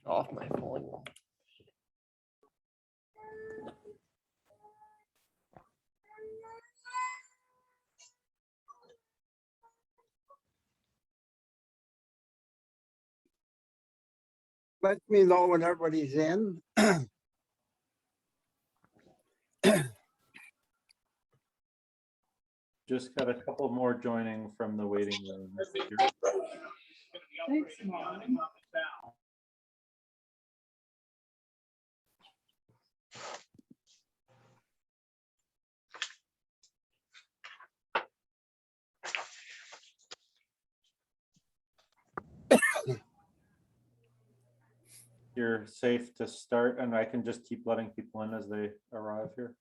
Off my phone. Let me know when everybody's in. Just got a couple more joining from the waiting room. Thanks, Mom. You're safe to start, and I can just keep letting people in as they arrive here.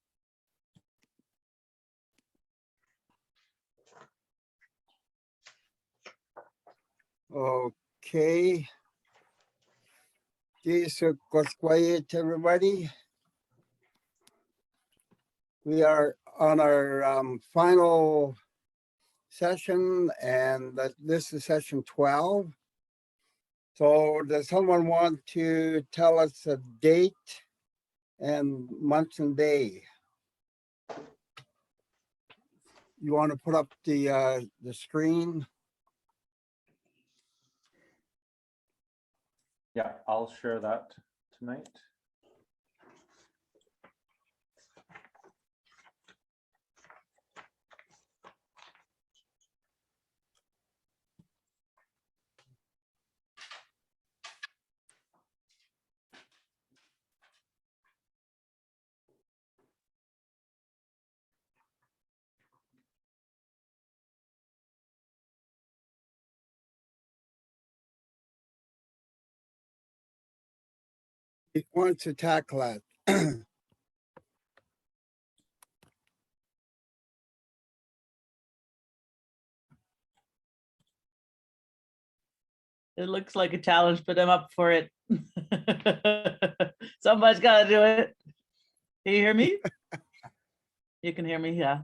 Okay. Okay, so what's quiet, everybody? We are on our final session, and this is session 12. So does someone want to tell us a date and month and day? You want to put up the screen? Yeah, I'll share that tonight. Who wants to tackle that? It looks like a challenge, but I'm up for it. Somebody's got to do it. Can you hear me? You can hear me, yeah.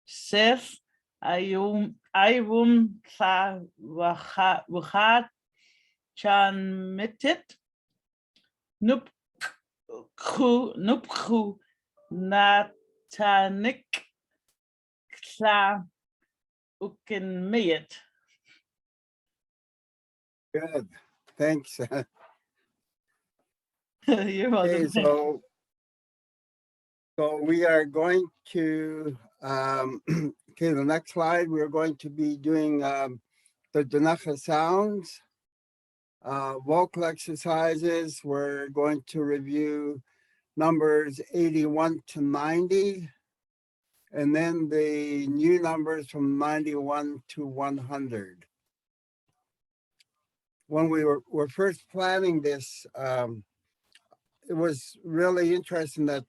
Sif, ayum sa wachat chan mitit nupku natanik sa ukin miyet. Good, thanks. You're welcome. Okay, so we are going to, okay, the next slide, we're going to be doing the Ktunaxa sounds, vocal exercises. We're going to review numbers 81 to 90, and then the new numbers from 91 to 100. When we were first planning this, it was really interesting that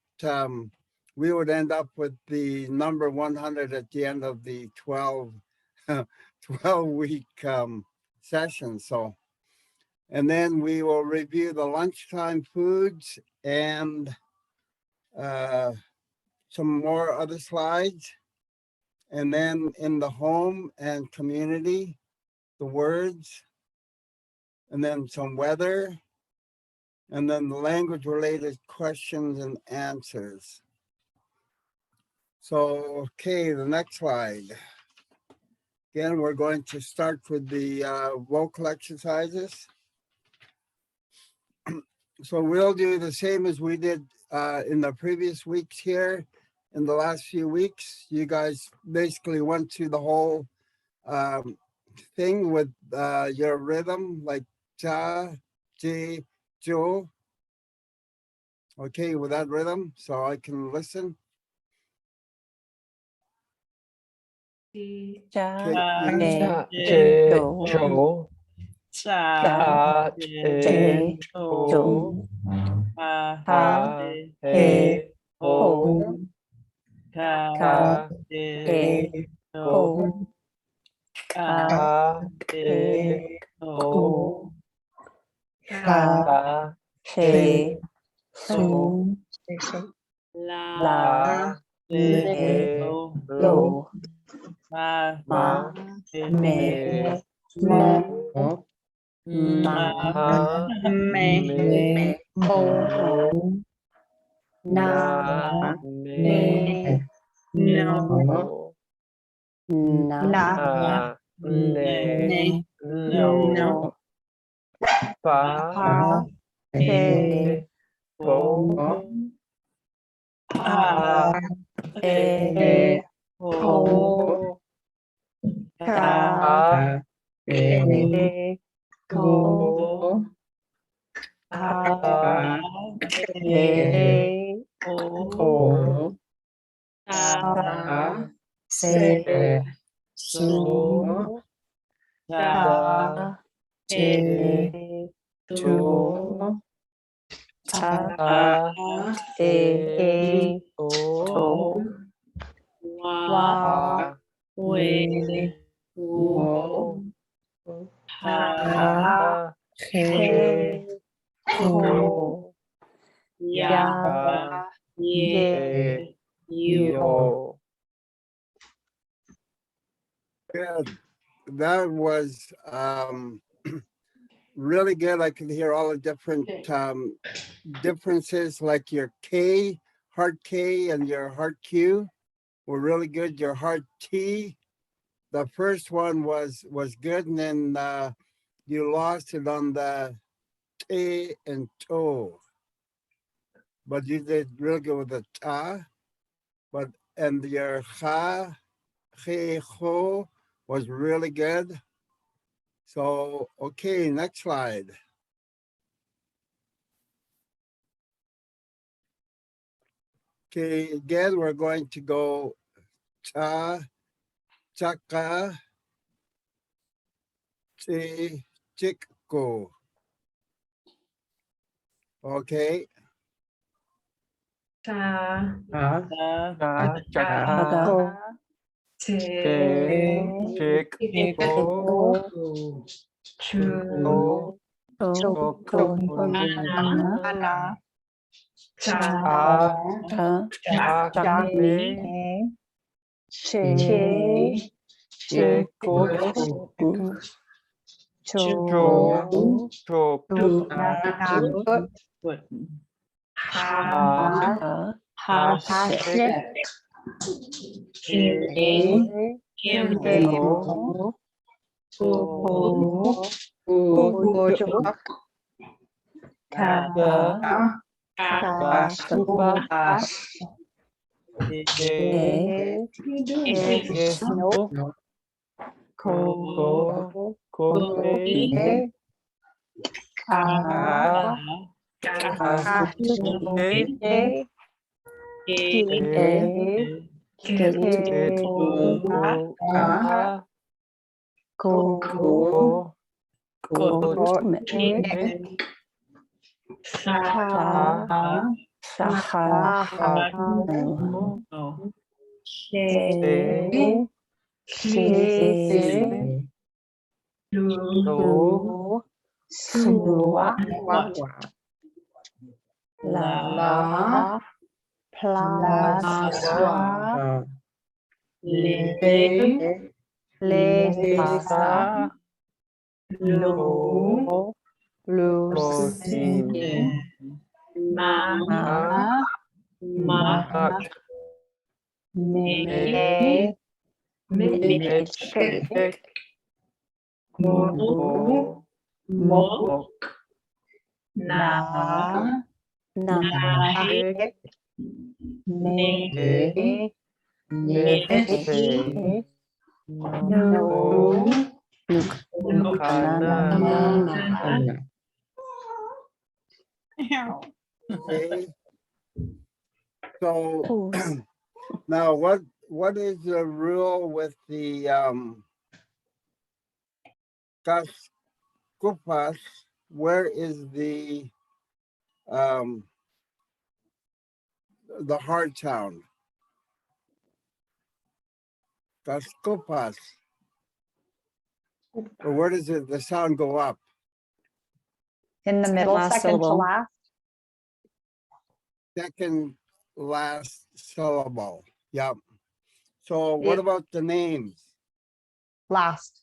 we would end up with the number 100 at the end of the 12-week session. So, and then we will review the lunchtime foods and some more other slides. And then in the home and community, the words, and then some weather, and then the language related questions and answers. So, okay, the next slide. Again, we're going to start with the vocal exercises. So we'll do the same as we did in the previous weeks here. In the last few weeks, you guys basically went through the whole thing with your rhythm, like cha, ji, jo. Okay, with that rhythm, so I can listen. Cha, Okay, che, Joe. Cha, che, jo, ha, He. ho, ka, ka, he, ho, ka, ke, ho, ka, che, so, la, le, lo, ma, ma, he, me, mo, Na A Me O Na Na Me No Na Na Ne No No Fa Pa Te Bo Ah, A E O Ka A E Ko A E O Sa Se Su Da Te Tu Ta E O Wa We Wo Ha He Ho Ya Ye Yo. Good. That was really good. I could hear all the different differences, like your K, hard K, and your hard Q were really good. Your hard T, the first one was good, and then you lost it on the T and toe, but you did really good with the ta. But and your ha, he, ho was really good. So okay, next slide. Okay, again, we're going to go cha, chaka, chi, chikko. Okay, ah, Cha Chaka Aga Che Chick O O Ana Cha A Cha Chak Me Che Che Ko Cho Cho what? Ha Ha Sick E Ko Ho Ka Ka Kupa E Es Ko Ko Me A Ka Suke E Ke Tu A Ko Ko Me Ha Ha Oh, Se Se Lo what? La Plaswa Le Lesa Sa Lo Lucy Si Ma, Ma Mak Me Mitch Pick Mo Mo Na, Na Pick Me Nifty No No Kana okay. So Pause. now what is the rule with the Kaskupas? Where is the hard sound? Kaskupas. Or where does the sound go up? In the middle, last second to syllable. last. Second last syllable. Yep. So what It- about the names? Last.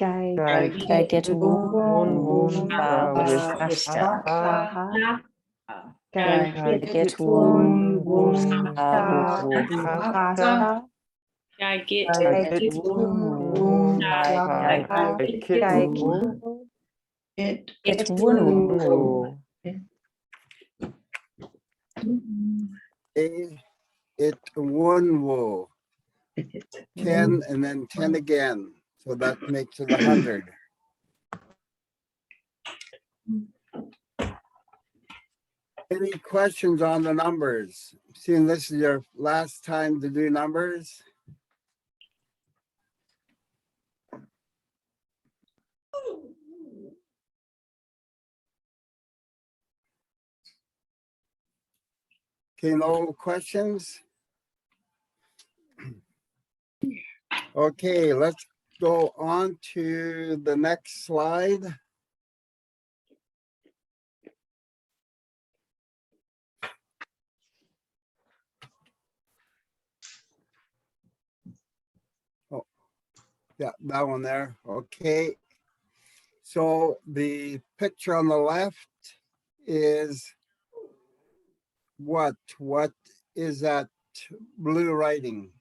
I get It wumⱡa:a. 10 and then 10 again. So that makes it 100. Any questions on the numbers? Seeing this is your last time to do numbers. Okay, no questions? Okay, let's go on to the next slide. Oh, yeah, that one there. Okay. So the picture on the left is what? What is that blue writing?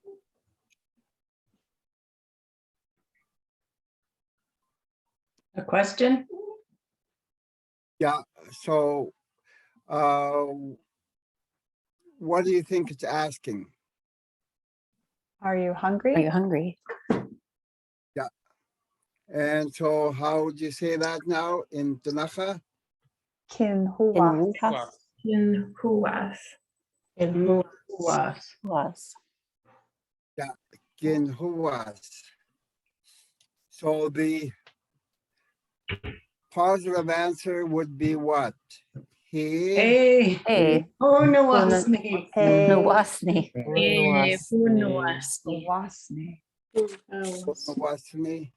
A question? Yeah, so what do you think it's asking? Are you Are hungry? you hungry? And so how would you say that now in Ktunaxa? Kin In huwas. wumⱡa:as. Was. Ginhuas. So the positive answer would be what? He Hey, Oh, no, wasn't Hey, Nuwasni. wasni. was me.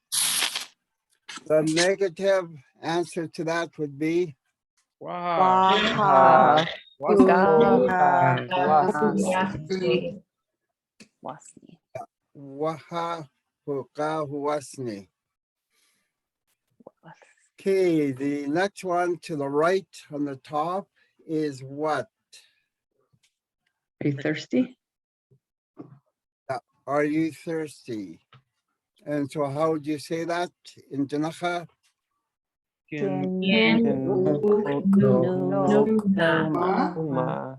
The negative answer to that would be Waha. Wasni. waha huka huasni. Okay, the next one to the right on the top is what? Are you thirsty? Are you thirsty? And so how would you say that in Ktunaxa? Kin In uknuksuma.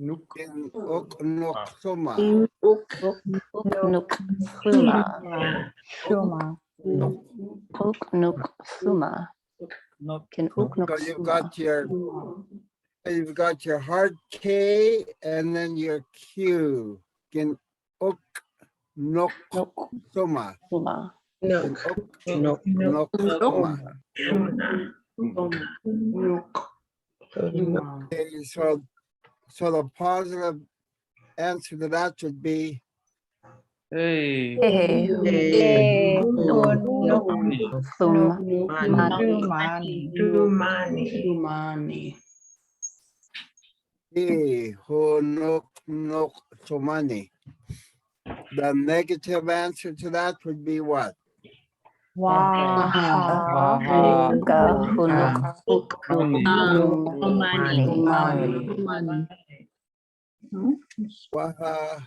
Nuk Suma. shuma. Puk Nuk Suma. Can Uk Nuk So Suma. you've got your hard K and then your Q. In uknuksuma. Suma. In uknuksuma. Okay, so the positive answer to that would be Hey. Nuk Suma. shumani. Hunuksumani. The negative answer to that would be what? Waha. Ga Hunuk Waha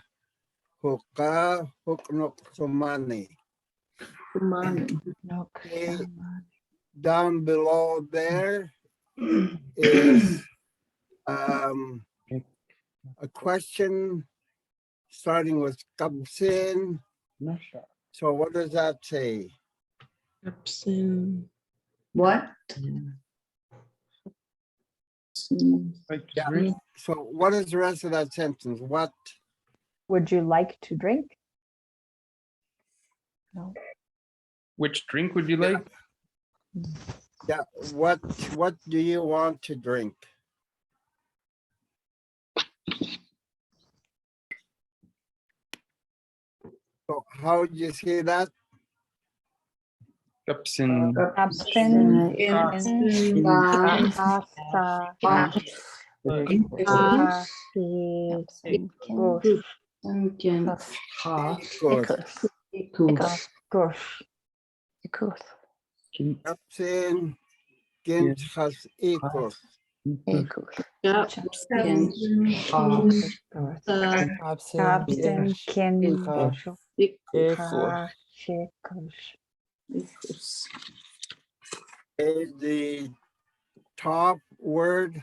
huka huknuksumani. Okay, down below there is a question starting with kapsin. So what does that say? What? Yeah. So what is the rest of that sentence? What? Would you like to drink? Which drink would you like? Yeah. What do you want to drink? So how would you say that? Kapsin. Absin. Absin. Duncan. Plus Ha. Good. Ikus. Ikus. Gosh. Ikus. Kapsin ginchas ikos. Ikus. Duncan. Ha. Captain Kin. Ikus. Ikus. The top word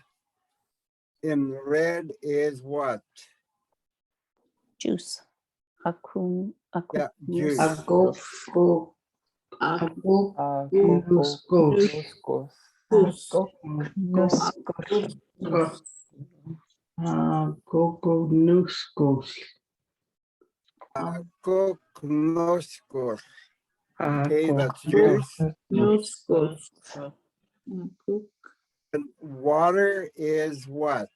in red is what? Juice. Akun. Yeah, juice. Agop. Go. Agop. Nuskos. Nuskos. Gogo nuskos. Koknoskos. Okay, that's juice. Nuskos. And water is what?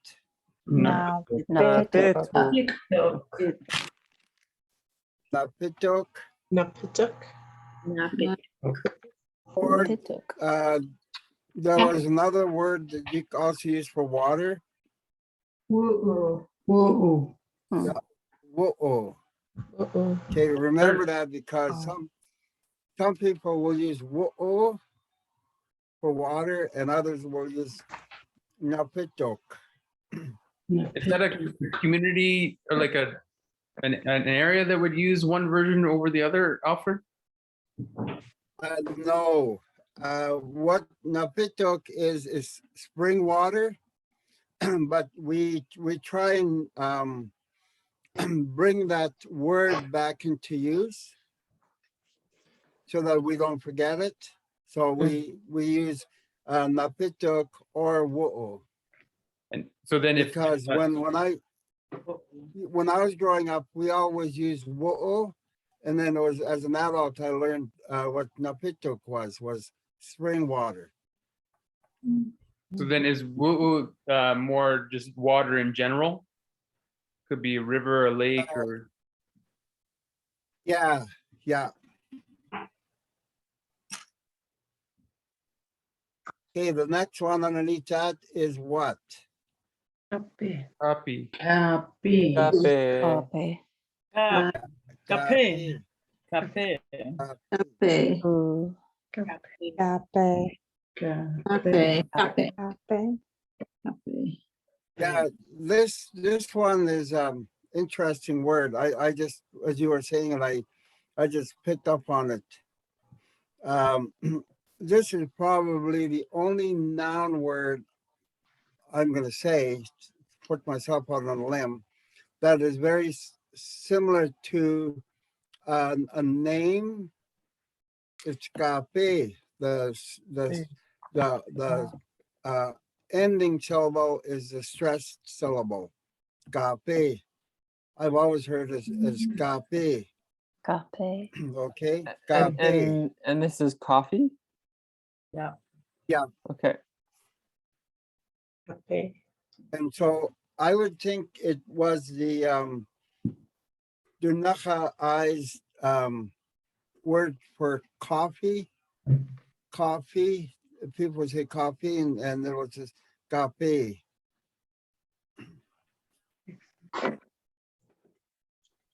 Now, Napitok. Napitok. Napitok. Or Napitok. there was another word that you also use for water. Woo. Woo. Wo-oh. Okay, remember that because some people will use wo-oh for water and others will use napitok. Is that a community or like an area that would use one version over the other, Alfred? No, what napitok is spring water, but we try and bring that word back into use so that we don't forget it. So we use napitok or wo-oh. And so then if Because when I was growing up, we always used wo-oh, and then it was as an adult I learned what napitok was spring water. so then is woo more just water in general? Could be a river, a lake, or Yeah. Okay, the next one underneath that is what? copy. Happy. Kape. Cafe. Cafe. Happy. Ooh. Cape. Yeah, this one is interesting word. I just, as you were saying it, I just picked up on it. This is probably the only noun word I'm going to say, put myself out on a limb, that is very similar to a name. It's kape. The ending syllable is the stressed syllable. Kape. I've always heard as kape. Kape. Okay, kape. And this is coffee? Yeah. Yeah. Okay. And so I would think it was the Ktunaxa word for coffee. Coffee. People would say coffee, and there was this kape.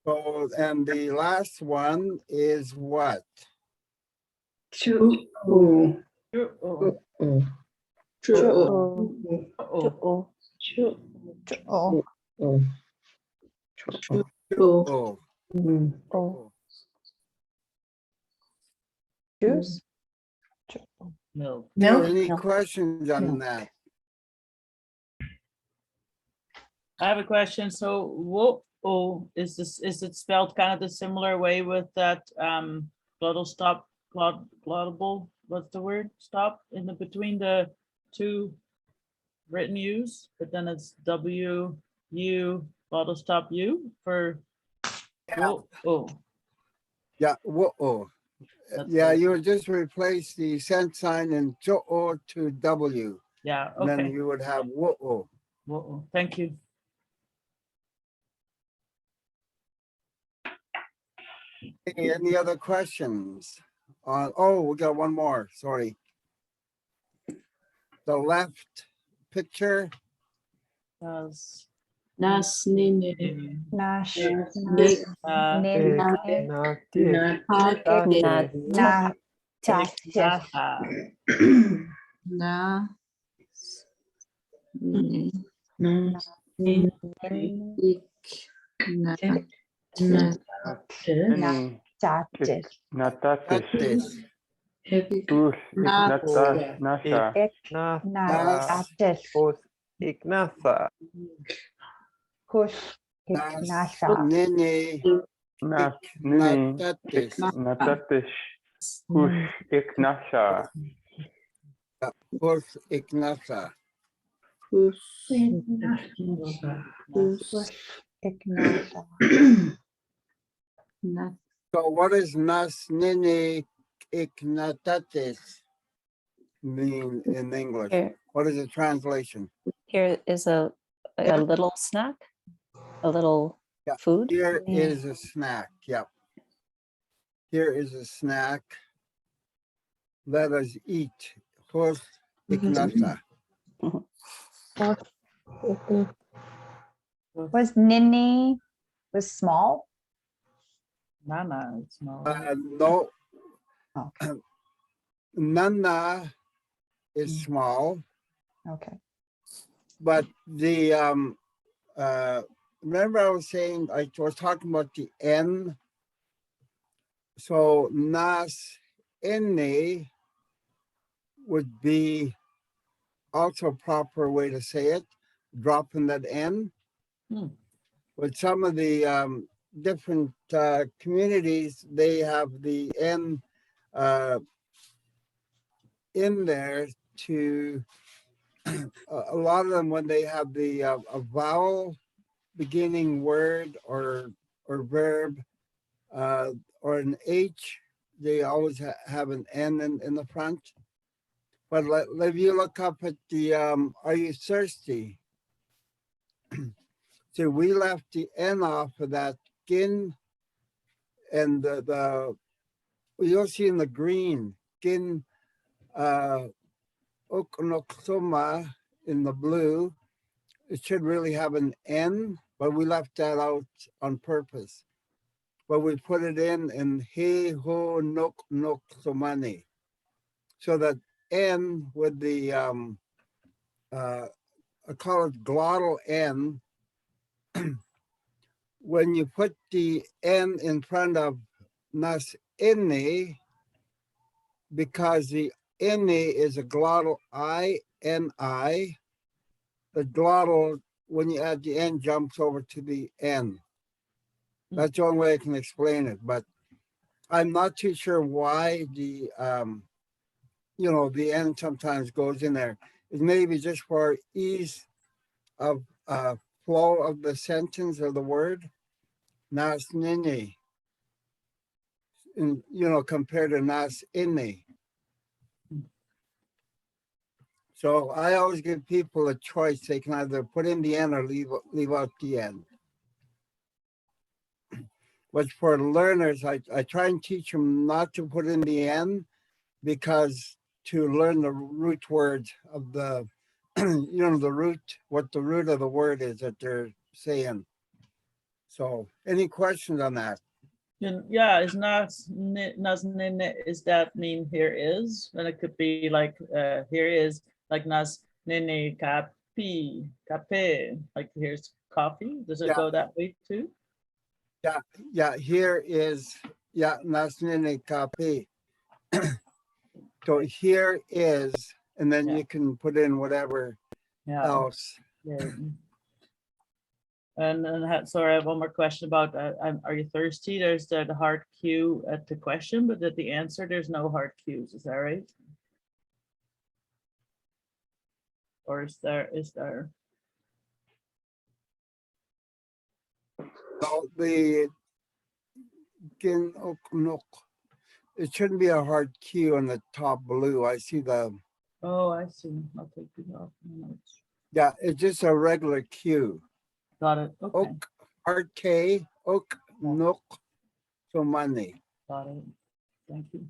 So, and the last one is what? True. Chu'u. Oh, Juice. Milk. any No. questions on that? I have a question. So whoa, is it spelled kind of the similar way with that glottal stop, glottable, what's the word? Stop in the between the two written U's, but then it's W U glottal stop U for whoa. Yeah, whoa. That's Yeah, right. you would just replace the cent sign in jo'o to W. Yeah, And then okay. you would have whoa. Whoa, thank you. Any other questions? Oh, we got one more, sorry. The left picture, Does Nas nene. Nash. Nik. Nene. Natate. Not Tatis. Na. Nene. Nene. Ik. Na. Nini, Tatis. Tatis. Nasha. Tatis. Ktunaxa. Kush. Nas Ktunaxa. nene Nini, Natatis. Natatish. Hush Iknasha. Hus Ignaxa. Kus. Ktunaxa. Na. So what does Nas nene Ignatatis mean in English? here. What is the translation? Here is a little snack, a little Yeah, food. Here is a snack. Yep. Here is a snack. Let us eat. Hus Ignaxa. Was Nini was small? Nana, it's no. No, Okay. Nana is small, Okay. but the remember I was saying I was talking about the N. So Nas Enne would be also a proper way to say it, dropping that N. Hmm. With some of the different communities, they have the N in there to a lot of them when they have the a vowel beginning word or verb or an H, they always have an N in the front. But if you look up at the are you thirsty? So we left the N off of that gin, and the you'll see in the green gin Oknoksoma in the blue. It should really have an N, but we left that out on purpose. But we put it in he ho nok nok somani. So that N with the I call it glottal N. When you put the N in front of nas inni, because the inni is a glottal I-N-I, the glottal, when you add the N, jumps over to the N. That's the only way I can explain it, but I'm not too sure why the, the N sometimes goes in there. It may be just for ease of flow of the sentence or the word. Nas nini, compared to nas inni. So I always give people a choice. They can either put in the N or leave out the N. But for learners, I try and teach them not to put in the N because to learn the root words of the, the root, what the root of the word is that they're saying. So any questions on that? Yeah, is nas nene, is that mean here is? And it could be like here is like nas nene capi, like here's coffee. Does it go that way too? Yeah, here is, nas nene kapi. So here is, and then you can put in whatever else. Yeah. And sorry, I have one more question about are you thirsty? There's the hard Q at the question, but at the answer, there's no hard Qs. Is that right? Or is there? So the gin oknok, it shouldn't be a hard Q on the top blue. I see the. Oh, I see. I'll take it off. Yeah, it's just a regular Q. Got it. Okay. Ok, hard K, ok, nok, so money. Got it. Thank you.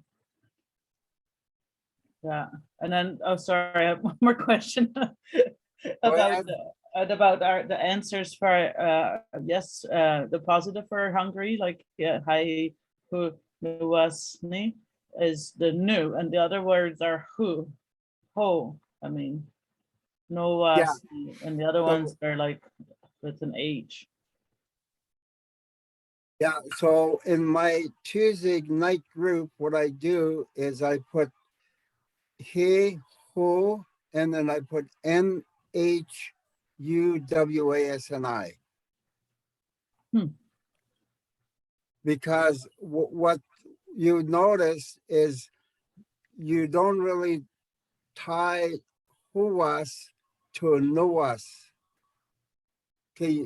Yeah, and then sorry, I have one more question about about the answers for yes, the positive for hungry, like yeah, hi who was me is the new, and the other words are who, ho. I mean, no was, and the other So- ones are like with an H. Yeah, so in my Tuesday night group, what I do is I put he, who, and then I put NHUWASNI. Hmm. Because what you notice is you don't really tie whoas to a nuas. Okay,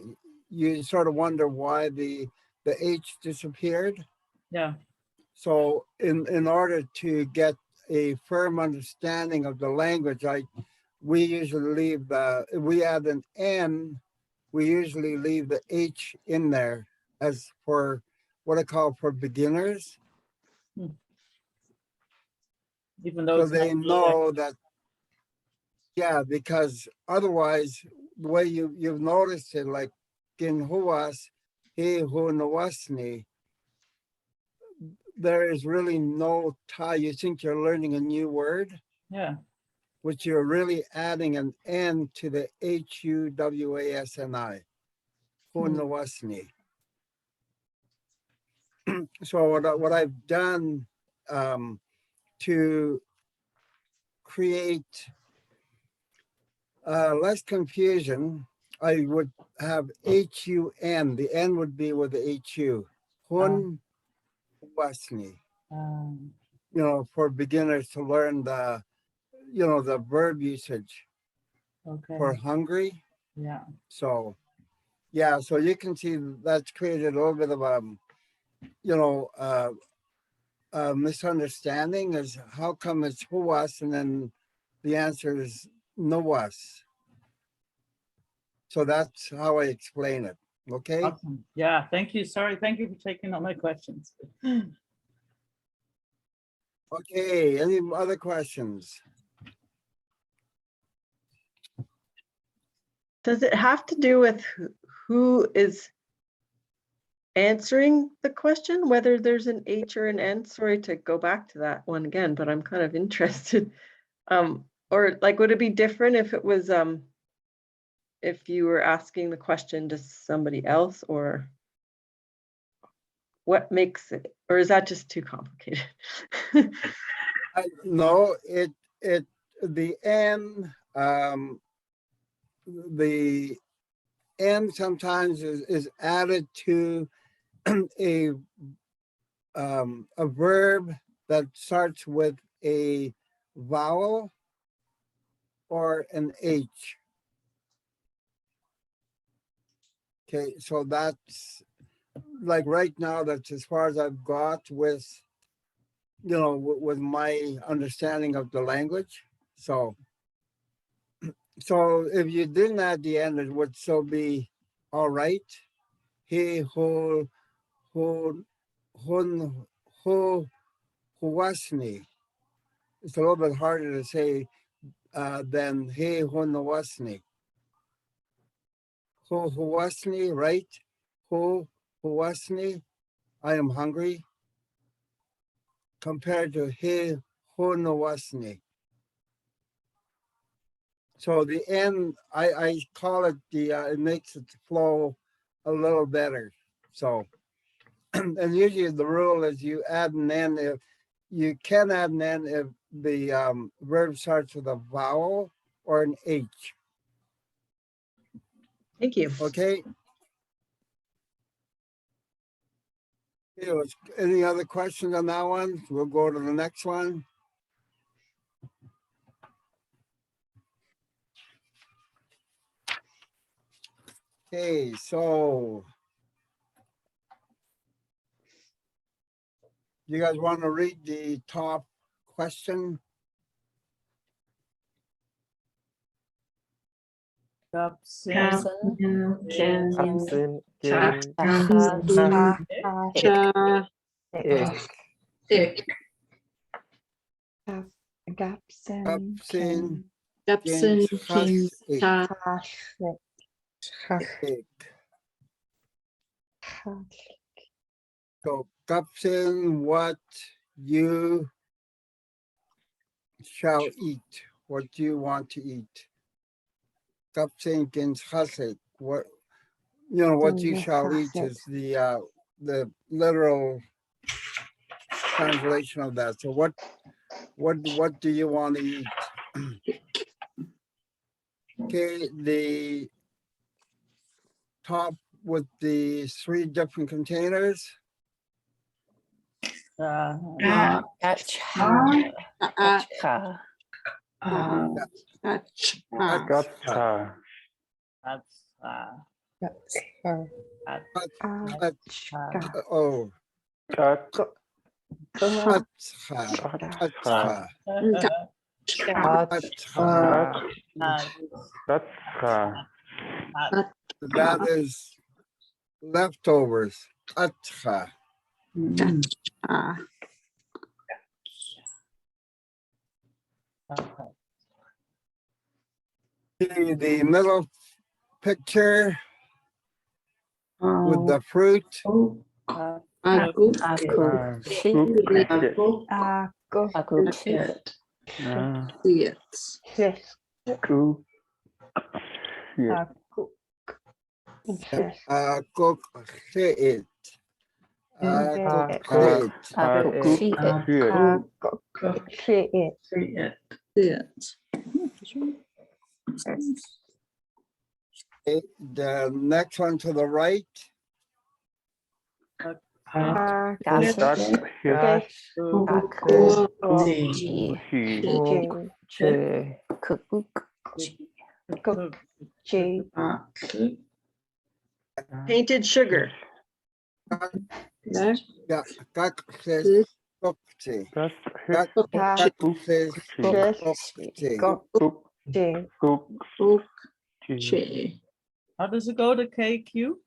you sort of wonder why the H disappeared. Yeah. So in order to get a firm understanding of the language, we usually leave we add an N, we usually leave the H in there as for what I call for beginners. Even though So it's they not really know that, yeah, because otherwise, the way you've noticed it, like in huas, he who nawasni, there is really no tie. You think you're learning a new word, yeah. which you're really adding an N to the HUWASNI, Hunawasni. So what I've done to create less confusion, I would have HUN. The N would be with the HU. Hunawasni. You know, for beginners to learn the, the verb usage Okay. for hungry. Yeah. So, yeah, so you can see that's created a little bit of a misunderstanding is how come it's huas and then the answer is no was. So that's how I explain it. Okay. Awesome. Yeah. Thank you. Sorry. Thank you for taking all my questions. Okay. Any other questions? Does it have to do with who is answering the question, whether there's an H or an N? Sorry to go back to that one again, but I'm kind of interested. Or like, would it be different if it was, if you were asking the question to somebody else, or what makes it, or is that just too complicated? No, the N sometimes is added to a verb that starts with a vowel or an H. Okay, so that's like right now, that's as far as I've got with, with my understanding of the language. So if you didn't add the end, it would still be all right. He who hun huwasni. It's a little bit harder to say than he hun huwasni. Hu huwasni, right? Hu huwasni. I am hungry. Compared to he hun huwasni. So the end, I call it it makes it flow a little better. So, and usually the rule is you add an N if you can add an N if the verb starts with a vowel or an H. Thank you. Okay. Any other questions on that one? We'll go to the next one. Okay, so you guys want to read the top question? Kapsin. Kapsin. Kapsin, Cha. kin, Cha. ik. Ik. Gapsen. Kapsin, Kapsin, king, ik. cha. ik. So kapsin, what you shall eat, what you want to eat. Kapsin kins chasik, what, you know, what you shall eat is the literal translation of that. So what do you want to eat? Okay, the top with the 3 different containers. Acha. Acha. Acha. Gatsa. Oh, Gat. Atzcha, Gatsa. Gatsa. that is leftovers. Atzcha. The middle picture with the fruit. Cook it. The next one to the right. Painted sugar. Yeah, kakses kokte. Kakses kokte. How does it go to KQ?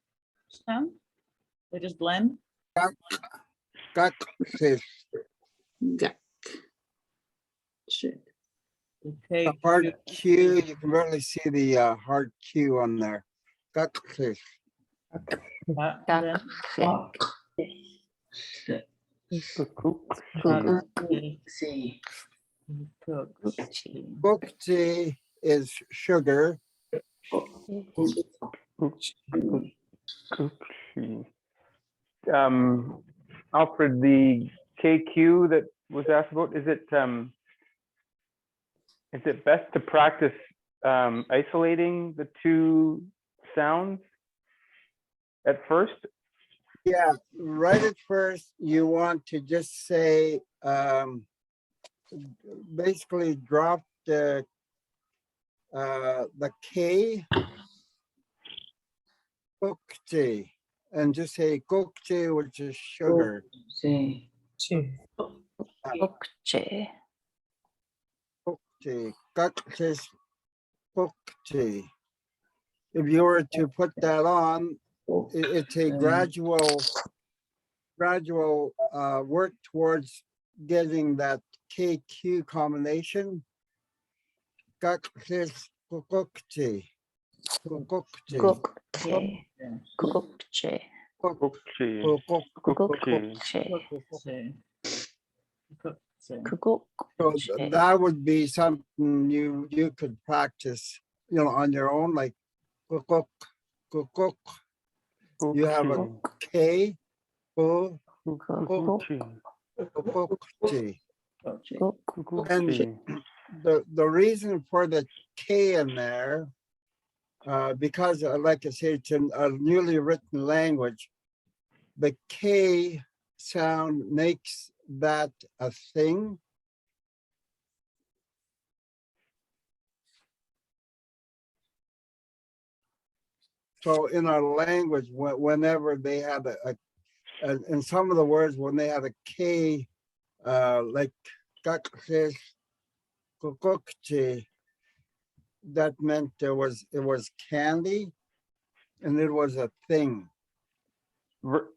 Stan? They just blend? Kakses. The hard Q, you can barely see the hard Q on there. Kakses. Kokte is sugar. Alfred, the KQ that was asked about, is it best to practice isolating the 2 sounds at first? Yeah, right at first, you want to just say, basically drop the K, kokte, and just say kokte, which is sugar. Kokche. Kokte, kakses kokte. If you were to put that on, it's a gradual work towards getting that KQ combination. Kakses kokte. Kokche. So that would be something you could practice, on your own, like kukuk, kukuk. You have a K, kukukti. And the reason for the K in there, because like I say, it's a newly written language, the K sound makes that a thing. So in our language, whenever they have in some of the words, when they have a K, like kakses, kukukti, that meant it was candy, and it was a thing.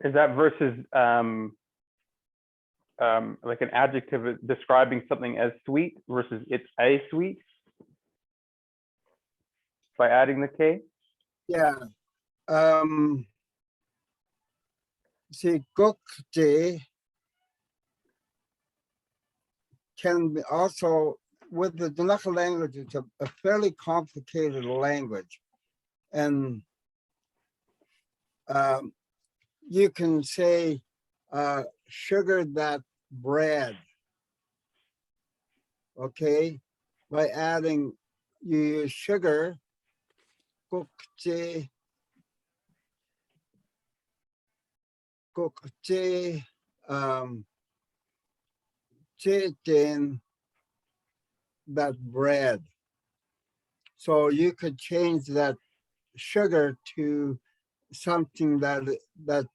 Is that versus like an adjective describing something as sweet versus it's a sweet by adding the K? Yeah. See, Gokje can be also, with the Ktunaxa language, it's a fairly complicated language. And you can say, sugar that bread, okay? By adding, you use sugar, Gokje, chitin, that bread. So you could change that sugar to something that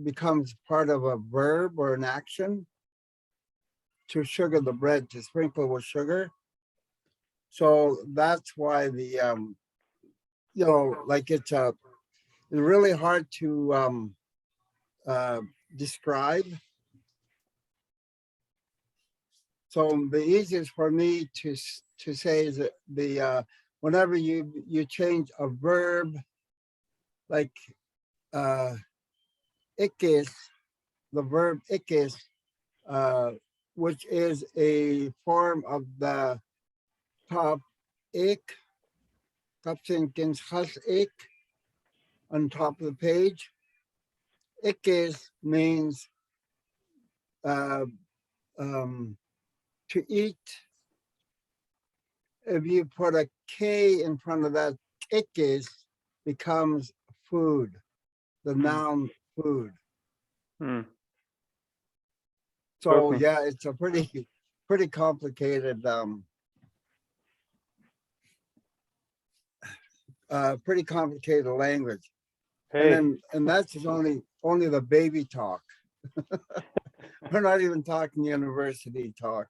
becomes part of a verb or an action. To sugar the bread, to sprinkle with sugar. So that's why the like it's really hard to describe. So the easiest for me to say is that the whenever you change a verb, like ikis, the verb ikis, which is a form of the top ik, kapsin kins has ik, on top of the page. Ikis means to eat. If you put a K in front of that, ikis becomes food, the noun food. So Okay. yeah, it's a pretty complicated pretty complicated language. Hey, And that's just only the baby talk. We're not even talking university talk.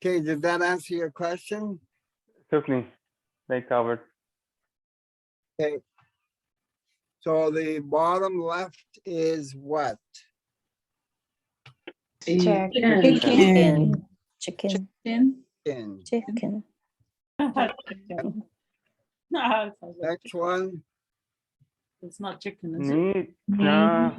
Okay, did that answer your question? certainly, they covered. Okay. So the bottom left is what? Chicken. Chicken. Chicken. In. Chicken. No, it sounds like Next chicken. one, It's not chicken, is it? Nitra,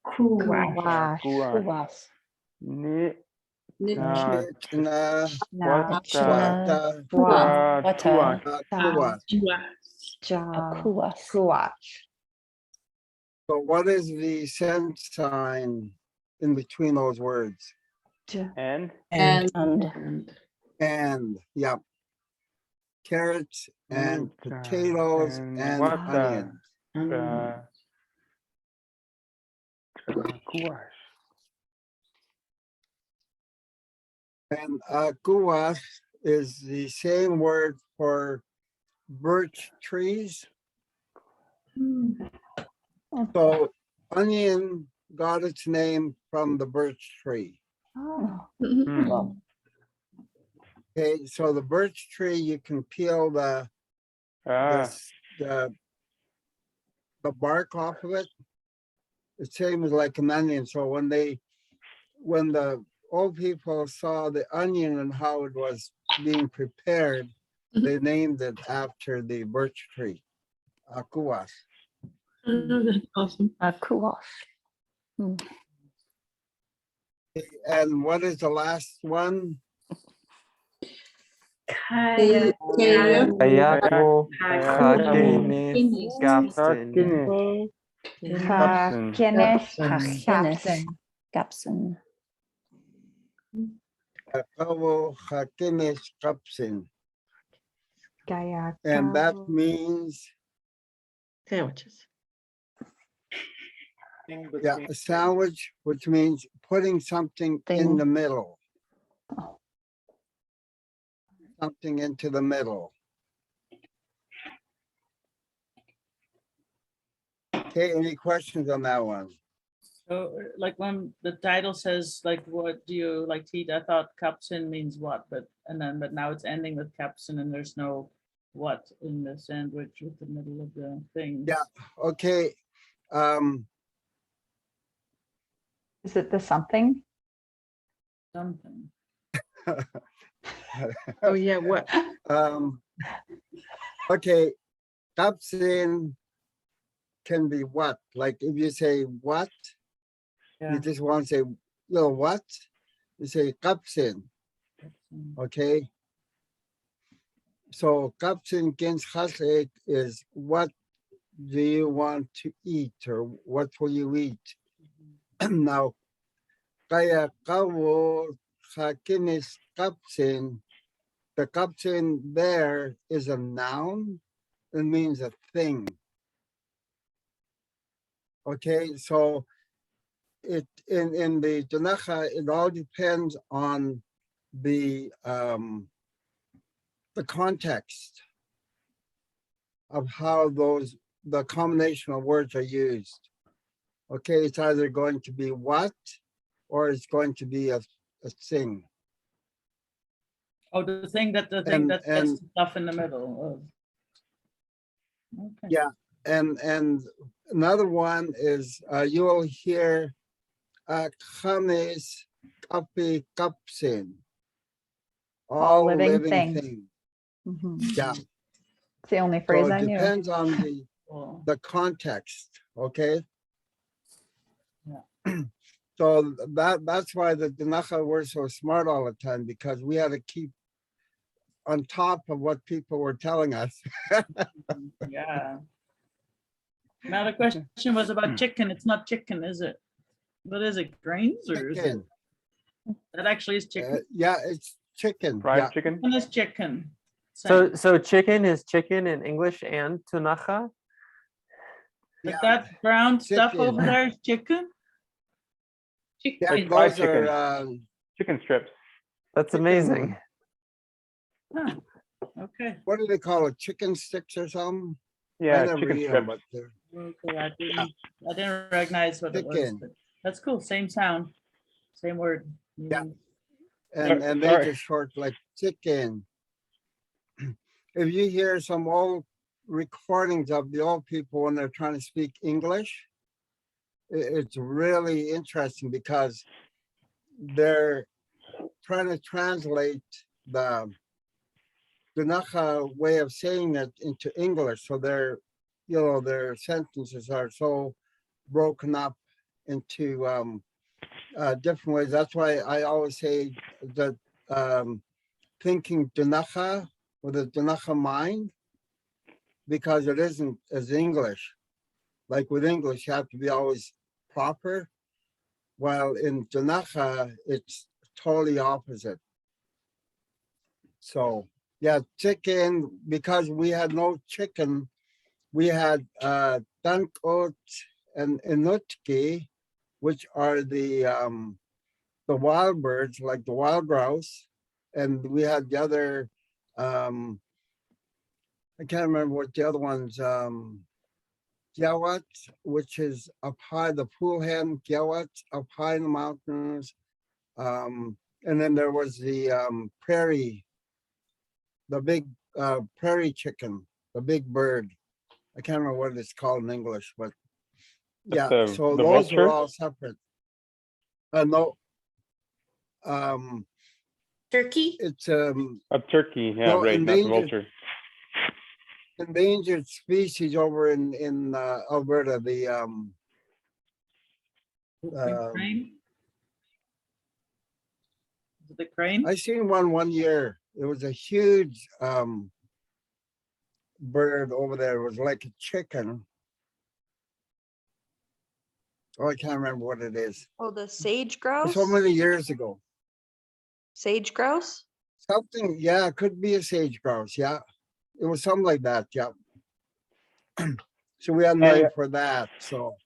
Kuwash. Kuwash. Nitra, Nitna, Chna. Wata, Wata. Kuwas. Kuwas. So what is the cent sign in between those words? and And, yep. Carrots and Nitra, potatoes and and Wata. onions. Kuwash. And kuwas is the same word for birch trees. So onion got its name from the birch tree. Okay, so the birch tree, you can peel the bark off of it. The same as like an onion. So when the old people saw the onion and how it was being prepared, they named it after the birch tree, kuwas. That's awesome. Kuwash. And what is the last one? Kayako, Hakinis, Gapsin, Gapsin. Kakawo hakinis kapsin. And that means, Sandwiches. yeah, a sandwich, which means putting something in the middle. Something into the middle. Okay, any questions on that one? So like when the title says like, what do you like to eat? I thought capsin means what, but now it's ending with capsin and there's no what in the sandwich with the middle of the thing. Yeah, okay. Is it the something? something. Oh, yeah, what? Okay, kapsin can be what? Like if you say what, Yeah. you just want to say, what? You say kapsin, okay? So kapsin gens hasek is what do you want to eat or what will you eat? Now, kaya kawo hakinis kapsin, the kapsin there is a noun. It means a thing. Okay, so it in the Ktunaxa, it all depends on the context of how the combination of words are used. Okay, it's either going to be what or it's going to be a thing. Oh, the thing that gets And the stuff in the middle of. Okay. yeah, and another one is you will hear chames kapi kapsin. All living living things. things. Mhm. Yeah. It's the only So phrase it I knew. depends on Cool. the context, okay? Yeah. So that's why the Ktunaxa were so smart all the time, because we had to keep on top of what people were telling us. Yeah. Now the question was about chicken. It's not chicken, is it? What is it? Grains or is it? Chicken. That actually is chicken. Yeah, it's chicken. Fried Yeah. chicken. Chicken is chicken. So Same. so chicken is chicken in English and Ktunaxa? But Yeah. that brown stuff Chicken. over there is chicken? Yeah, Chicken. fried those chicken. are Chicken strips. That's Chicken. amazing. Huh. Okay. what do they call it? Chicken sticks or something? I Yeah, never chicken eat them, strips. but they're Okay. I didn't recognize what it was, chicken. but that's cool. Same sound, same word. Yeah. meaning. And they Sorry. just short like chicken. If you hear some old recordings of the old people when they're trying to speak English, it's really interesting because they're trying to translate the Ktunaxa way of saying it into English. So their sentences are so broken up into different ways. That's why I always say that thinking Ktunaxa with a Ktunaxa mind, because it isn't as English. Like with English, you have to be always proper, while in Ktunaxa, it's totally opposite. So yeah, chicken, because we had no chicken, we had dankot and inutki, which are the wild birds, like the wild grouse, and we had the other I can't remember what the other ones Gyawat, which is up high, the pool hen, Gyawat, up high in the mountains. And then there was the prairie, the big prairie chicken, the big bird. I can't remember what it's called in English, but yeah, so the those are vulture? all separate. No, Turkey? it's A turkey. Yeah, no, right. Not the vulture. endangered species over in Alberta, the Crane? Is it the crane? I seen one year. It was a huge bird over there. It was like a chicken. Oh, I can't remember what it is. Oh, the sage It's grouse? so many years ago. Sage grouse? Something, yeah, it could be a sage grouse. Yeah, it was something like that. Yeah. So we had a name yeah. for that. So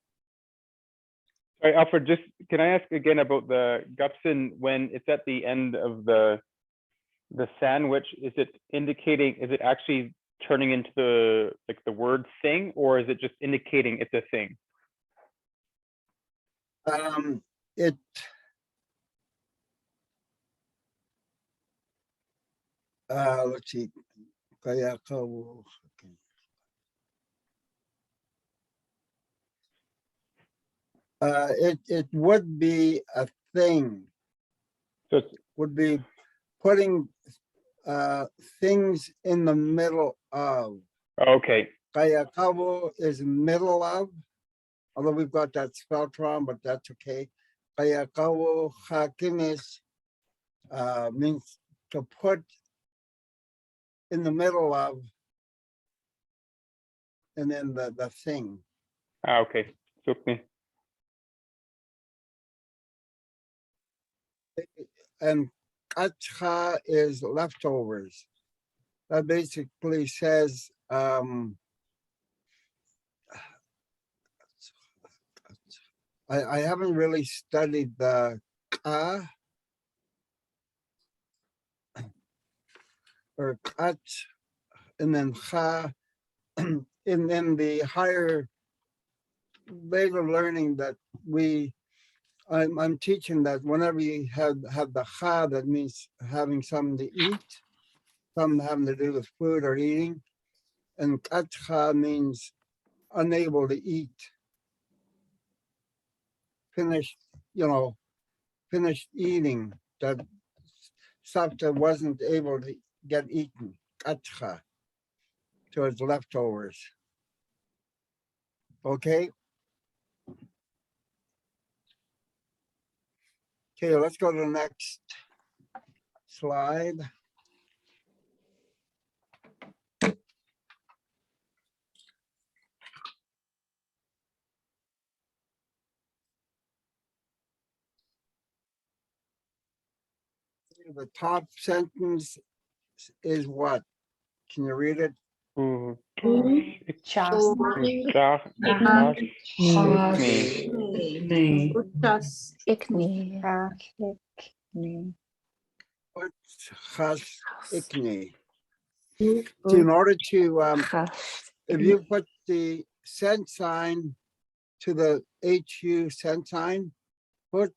Sorry, Alfred, just can I ask again about the gupsin when it's at the end of the sandwich? Is it indicating, is it actually turning into the word thing, or is it just indicating it's a thing? it let's see. It would be a thing So it's, would be putting things in the middle of. okay, Kayakawo is middle of, although we've got that spelled wrong, but that's okay. Kayakawo hakinis means to put in the middle of, and then the thing. okay. Sukni. And kacha is leftovers. That basically says, I haven't really studied the ka or kach and then cha in the higher later learning that I'm teaching that whenever you have the cha, that means having something to eat, something having to do with food or eating, and katcha means unable to eat, finished, finished eating, that stuff that wasn't able to get eaten, katcha, so it's leftovers. Okay. Okay, let's go to the next slide. The top sentence is what? Can you read it? Chas. Ikni. Ikni. What chas ikni? So in order to, if you put the cent sign to the HU cent sign, put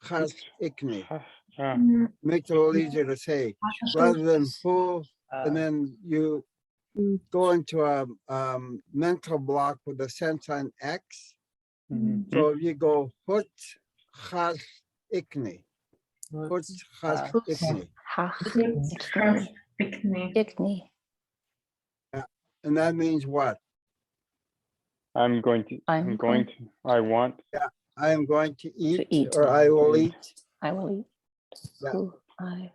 chas ikni. Makes it a little easier to say, rather than full, and then you go into a mental block with the cent sign X. So if you go put chas ikni, put chas ikni, Ikni. and that means what? I want, I am going to eat, eat. or I will eat. I will eat. Yeah. Who I.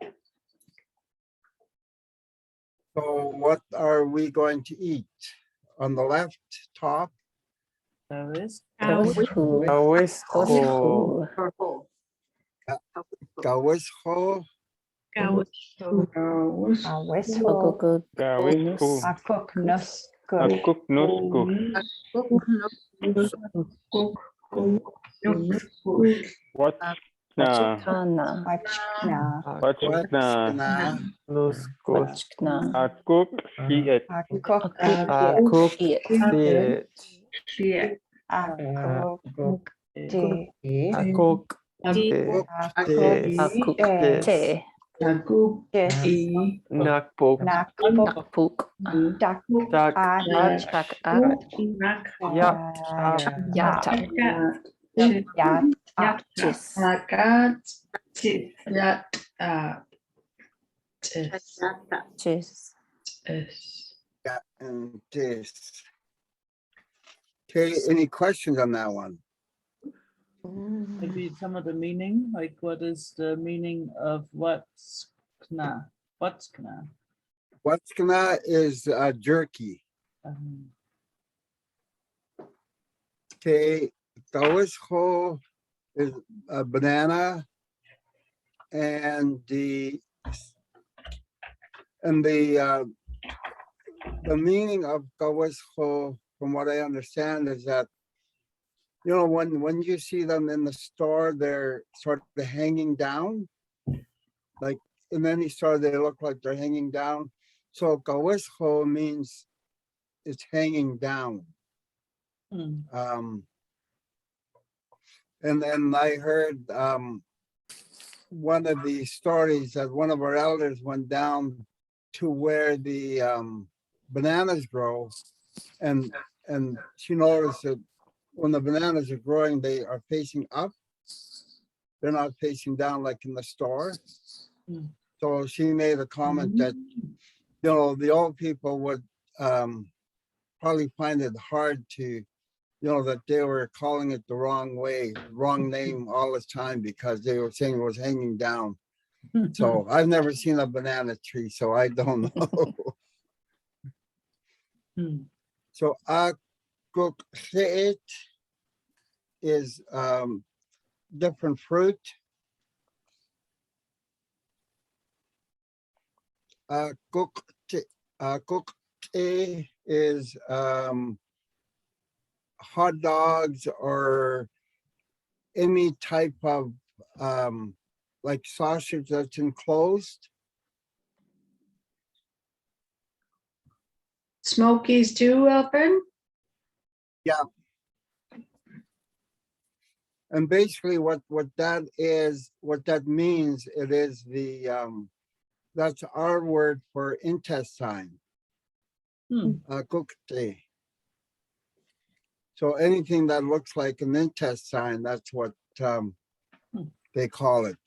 So what are we going to eat? On the left top, Those Those who. Always Those who. gawisho, Awesho. Good. Akoknus. What? Wachkana. Wachkna. wachkana, Nuskos. Wachkna. Akuk hiet. Akok. Cook It. it. Akok. A cook it. Akuk te. Nakpok. Nakpuk. Dak. Dak. Chak at. Yata. Yata. Chis. Chis. and this. Okay, any questions on that one? maybe some of the meaning, like what is the meaning of what's kna? What's kna? Wachkana is jerky. Okay, gawisho is a banana, and the meaning of gawisho, from what I understand, is that when you see them in the store, they're sort of hanging down. Like in any store, they look like they're hanging down. So gawisho means it's hanging down. And then I heard one of the stories that one of our elders went down to where the bananas grow, and she noticed that when the bananas are growing, they are facing up. they're not facing down like in the store. Hmm. So she made a comment that, the old people would probably find it hard to, that they were calling it the wrong way, wrong name all the time because they were saying it was hanging down. So I've never seen a banana tree, so I don't know. Hmm. So akukseet is different fruit. Akukte is hot dogs or any type of like sausage that's enclosed. Smokies too, Alfred? And basically what that is, what that means, it is the that's our word for intestine. Hmm. Kukte. So anything that looks like an intestine, that's what they call it.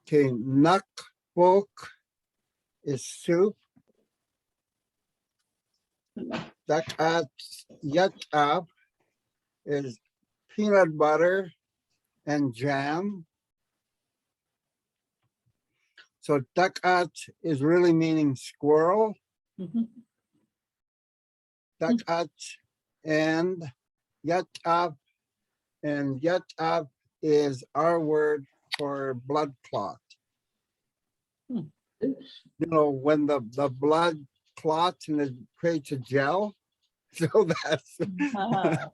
Okay, nakbok is soup. Dakat yatab is peanut butter and jam. So dakat is really meaning squirrel. Mhm. Dakat and yatab is our word for blood clot. Hmm. When the blood clots and it creates a gel. So that's Ah.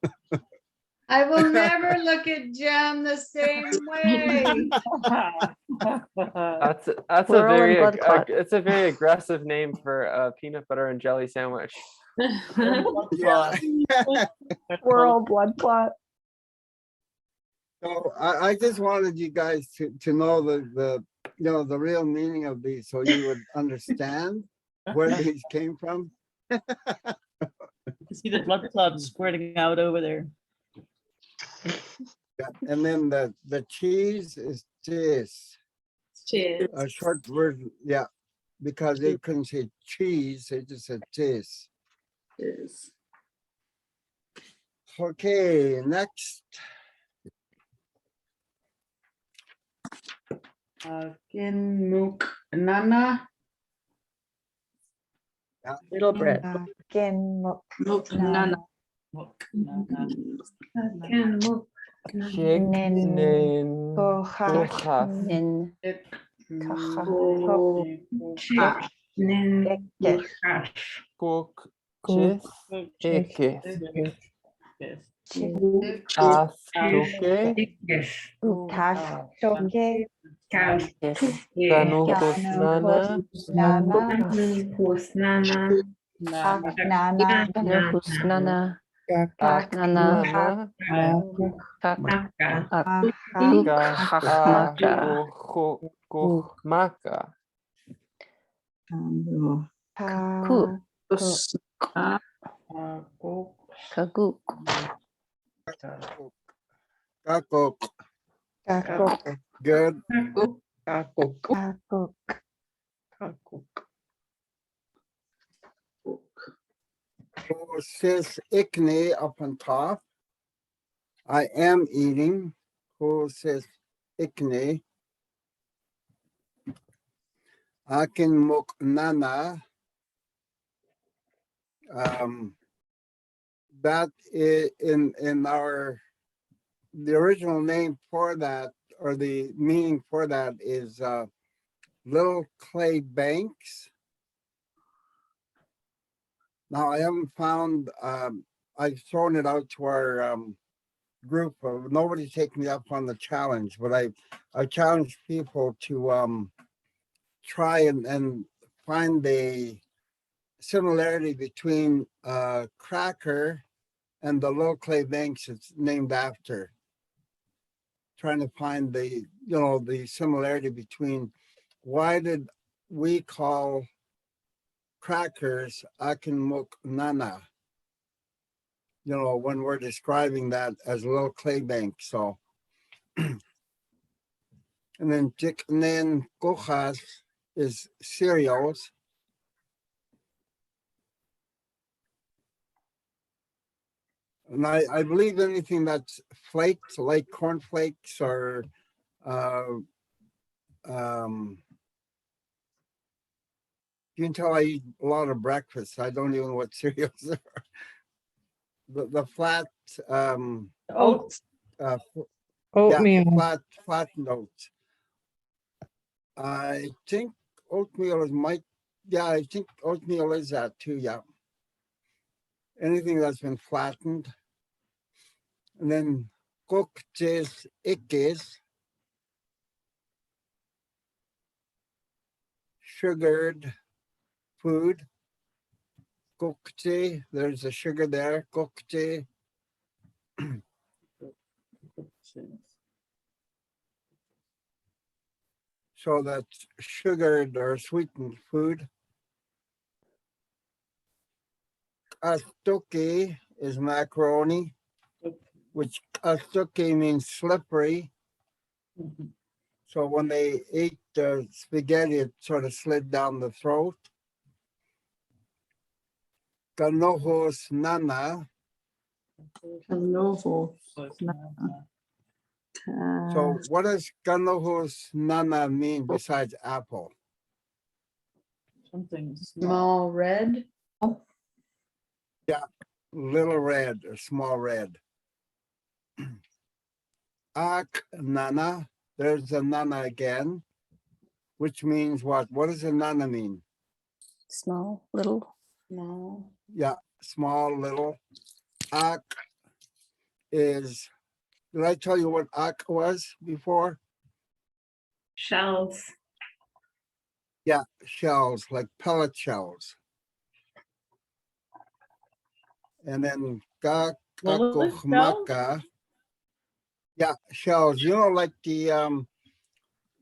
I will never look at Jem the same way. That's a Squirrel and very blood clot. it's a very aggressive name for a peanut butter and jelly sandwich. yeah. Squirrel blood clot. So I just wanted you guys to know the real meaning of these so you would understand where these came from. You can see the blood clot squirting out over there. Yeah. And then the cheese is this. Cheers. A short version, yeah, because they couldn't say cheese, they just said this. Okay, next. Nana. Little bread. Genmuk. Nana. Nin Kochak. Nin. kuk chis ikis Yes. as tuke Ukashtoke. Yes. tanukus nana Nana. Nana. Nana. Tanuhus nana. ak Nana. nana Kak. ka Kuk. maka Kaku. Kaguk. Kakok, Kakuk. good. Kakuk. Kakuk. Kakuk. Sis ikne up on top. I am eating. Who says ikne? Akin muk nana. That is in the original name for that, or the meaning for that is little clay banks. Now I haven't found, I've thrown it out to our group, of nobody taken me up on the challenge, but I challenged people to try and find the similarity between cracker and the little clay banks it's named after. Trying to find the similarity between why did we call crackers akinmuk nana, when we're describing that as a little clay bank. So And then Ktunaxa is cereals. And I believe anything that's flaked, like cornflakes or you can tell I eat a lot of breakfast. I don't even know what cereals are. The flat Oats. yeah, Oatmeal. flat notes. I think oatmeal is I think oatmeal is that too, yeah. Anything that's been flattened. And then wumⱡaqqas, sugared food. Wumⱡaqqas, there's a sugar there, wumⱡaqqas. So that's sugared or sweetened food. Astuki is macaroni, which astuki means slippery. Mhm. So when they ate the spaghetti, it sort of slid down the throat. Ktunaxa nana. So what does Ktunaxa nana mean besides apple? Something small. Small red. Little red or small red. Ak nana, there's a nana again, which means what? What does a nana mean? Small, little. No. Yeah, small, little. Ak is, did I tell you what ak was before? Shells. Yeah, shells, like pellet shells. And then Bullet shells? wumⱡaqqas. Yeah, shells. You know, like the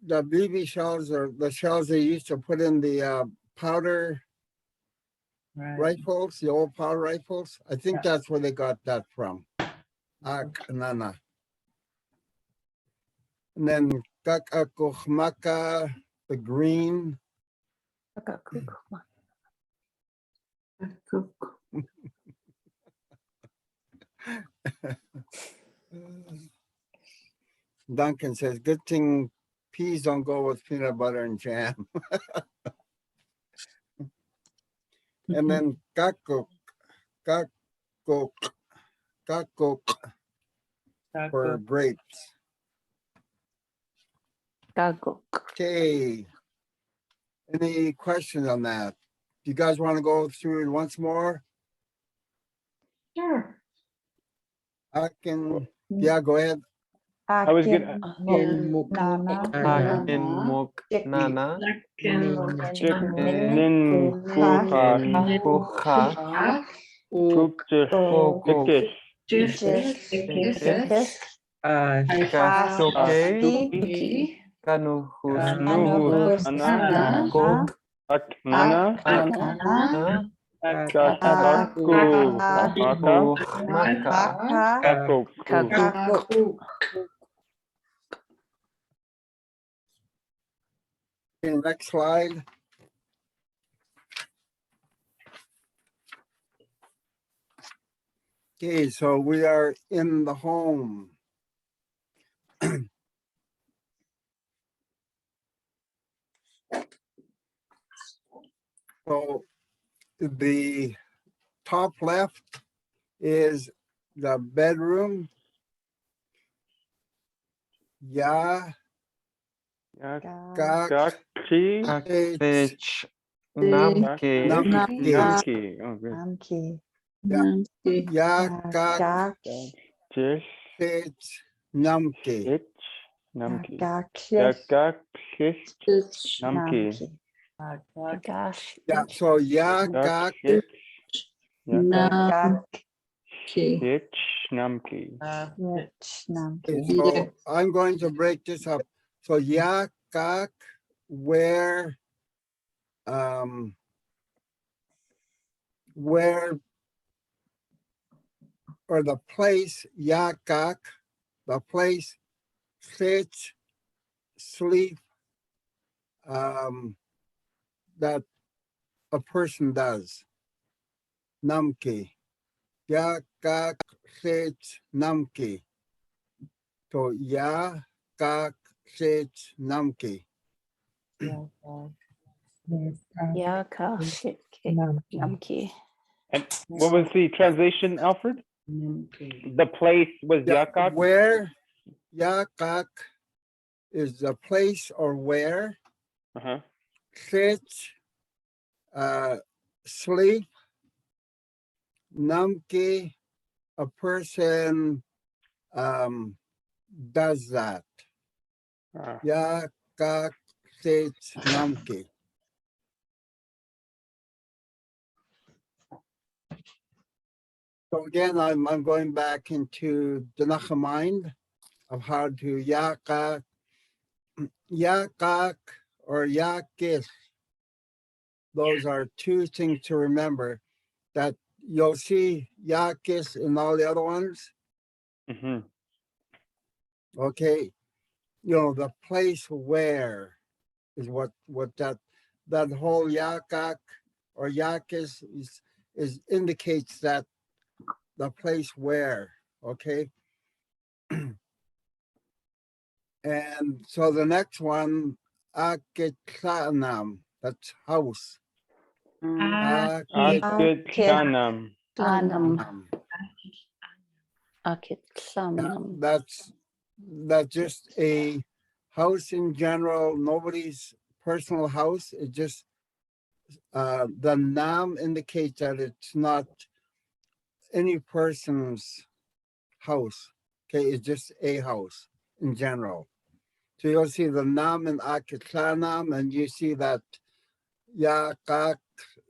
BB shells or the shells they used to put in the powder Right. rifles, the old powder rifles. I think Yeah. that's where they got that from. Nana. And then wumⱡaqqas, the green. Duncan says, good thing peas don't go with peanut butter and jam. And then kakuk for grapes. Gagok. Okay. Any questions on that? Do you guys want to go through it once more? Sure. I can, yeah, go ahead. I was gonna- Nana. Ktunaxa, Ktunaxa, Okay, next slide. Okay, so we are in the home. So the top left is the bedroom. Yeah, Ktunaxa, it's Namke, Namki. Oh, good. Namki. yeah, it's namki. Namki. Namki. Gosh. Yeah, so yeah, Namki. Namki. so I'm going to break this up. So yeah, where or the place, yakak, the place, sits, sleep that a person does. Namki. Ya kak sit namki. So ya kak sit namki. Namki. And what was the translation, Alfred? The place was Yeah, Yakak. where ya kak is the place or where. Uh-huh. Sit, sleep. Namki, a person does that. Ya kak sit namki. So again, I'm going back into the Ktunaxa mind of how to yakak or yakis. Those are two things to remember that you'll see yakis in all the other ones. Mm-hmm. Okay. You know, the place where is what that whole yakak or yakis is indicates that the place where, okay. And so the next one, Akitlanam, that's house. Akitlanam. Lanam. Yeah, Akitlanam. that's just a house in general, nobody's personal house. It just the nam indicates that it's not any person's house. Okay, it's just a house in general. So you'll see the nam in Akitlanam, and you see that yakak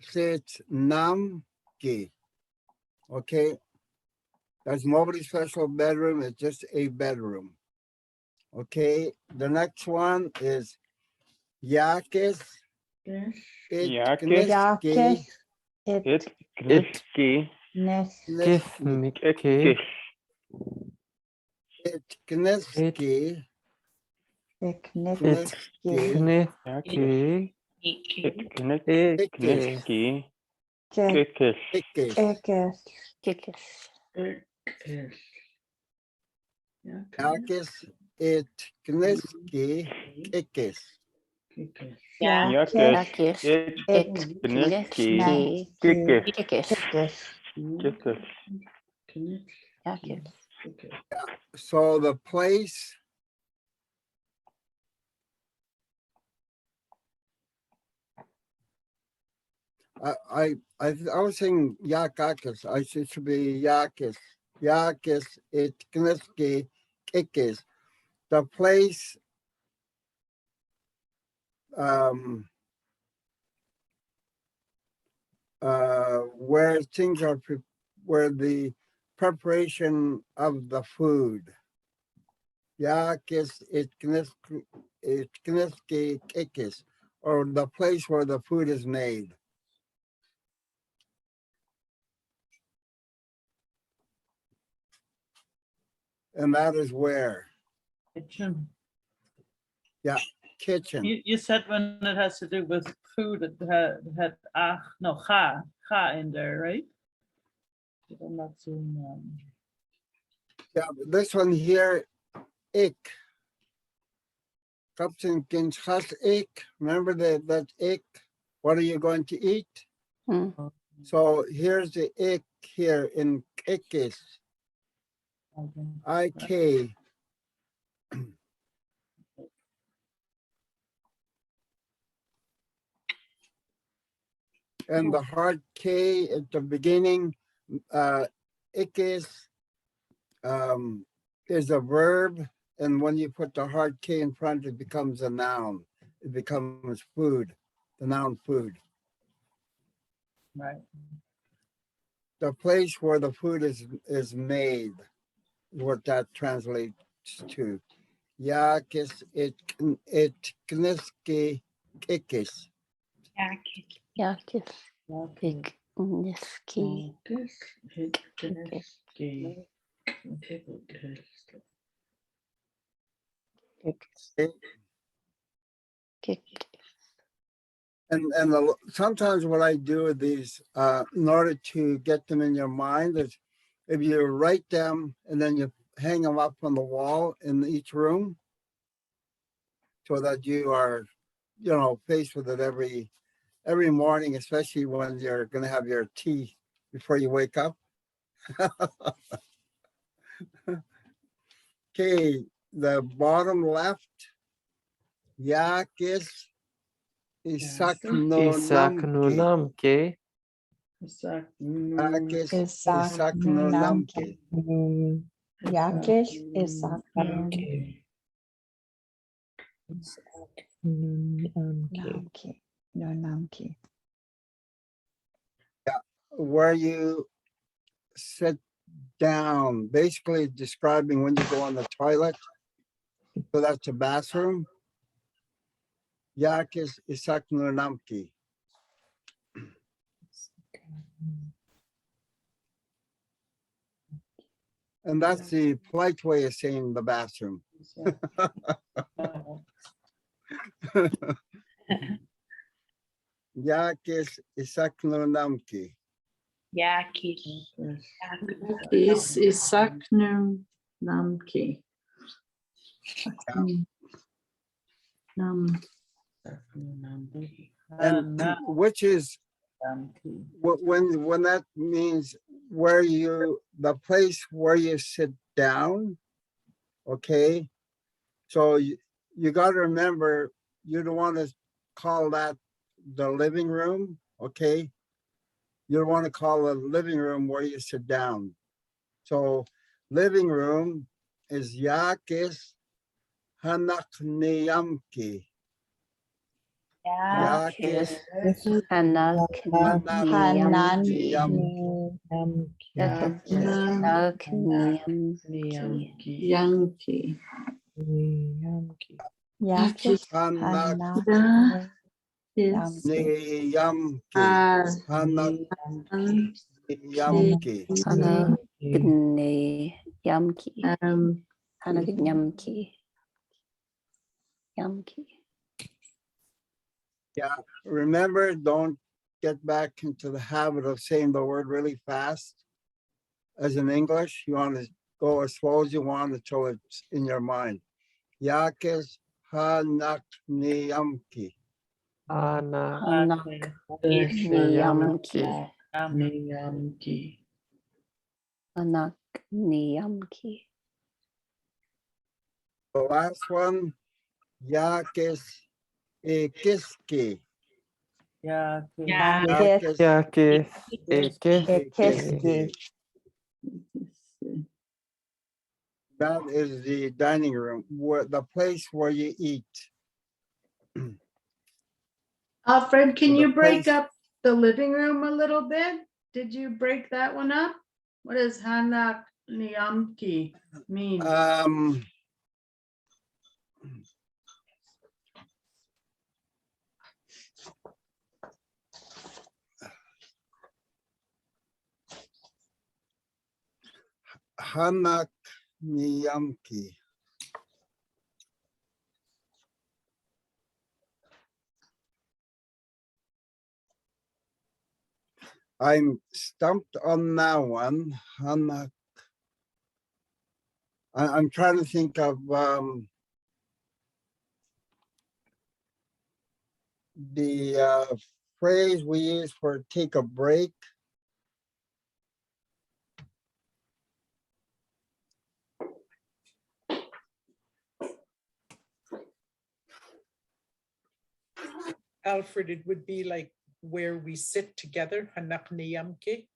sit nam ki. Okay, that's nobody's special bedroom. It's just a bedroom. Okay, the next one is yakis. Yakis. Itkniski. It Kniski. Itkniski. Ikniski. Itkniski. Yakis. Ikis. Kniski. Kikis. Ikis. Kikis. Yakis. Itkniski. Ikis. Yakis. Yakis. It Kniski. Kniski. Kikis. Kikis. Kikis. Yakis. So the place I was saying yakakis. I should be yakis. Yakis. Itkniski. Ikis. The place where things are where the preparation of the food. Yakis itkniski kikis, or the place where the food is made. And that is where? Kitchen. Yeah, kitchen. You said when it has to do with food, it had cha in there, right? Did I not zoom in? Yeah, but this one here, ik. Kapsen kinshas ik. Remember that ik? What are you going to eat? So here's the ik here in kikis. IK. And the hard K at the beginning, ikis is a verb. And when you put the hard K in front, it becomes a noun. It becomes food, the noun food. Right. The place where the food is made, what that translates to. Yakis itkniski kikis. Yakis. Ikniski. Sometimes what I do with these, in order to get them in your mind, is if you write them and then you hang them up on the wall in each room, so that you are, faced with it every morning, especially when you're going to have your tea before you wake up. Okay, the bottom left, Yakis Isaknonamki. Isaknunamke. Yakis Isaknonamki. Yakish Isaknunamki. Nunamki. Where you sit down, basically describing when you go on the toilet. So that's a bathroom. Yakis Isaknonamki. And that's the polite way of saying the bathroom. Yakis Isaknonamki. Is Isaknunamki. And which is when that means where the place where you sit down. Okay, so you got to remember, you don't want to call that the living room. Okay, you don't want to call the living room where you sit down. So living room is Yakis Hanakniyamki. Yakis Hanakniyamki. Yanki. Yakish Hanakniyamki. Hanakniyamki. Hanakniyamki. Hanakniyamki. Yamki. Yeah, remember, don't get back into the habit of saying the word really fast. As in English, you want to go as slow as you want until it's in your mind. Yakis Hanakniyamki. Hanakniyamki. Hanakniyamki. The last one, Yakis Ikiski. Yakis. Yakis. Ikiski. That is the dining room, the place where you eat. Alfred, can The you break place- up the living room a little bit? Did you break that one up? What does Hanak Niyamki mean? Hanakniyamki. I'm stumped on that one. I'm trying to think of the phrase we use for take a break. Alfred, it would be like where we sit together, Hanak Niyamke,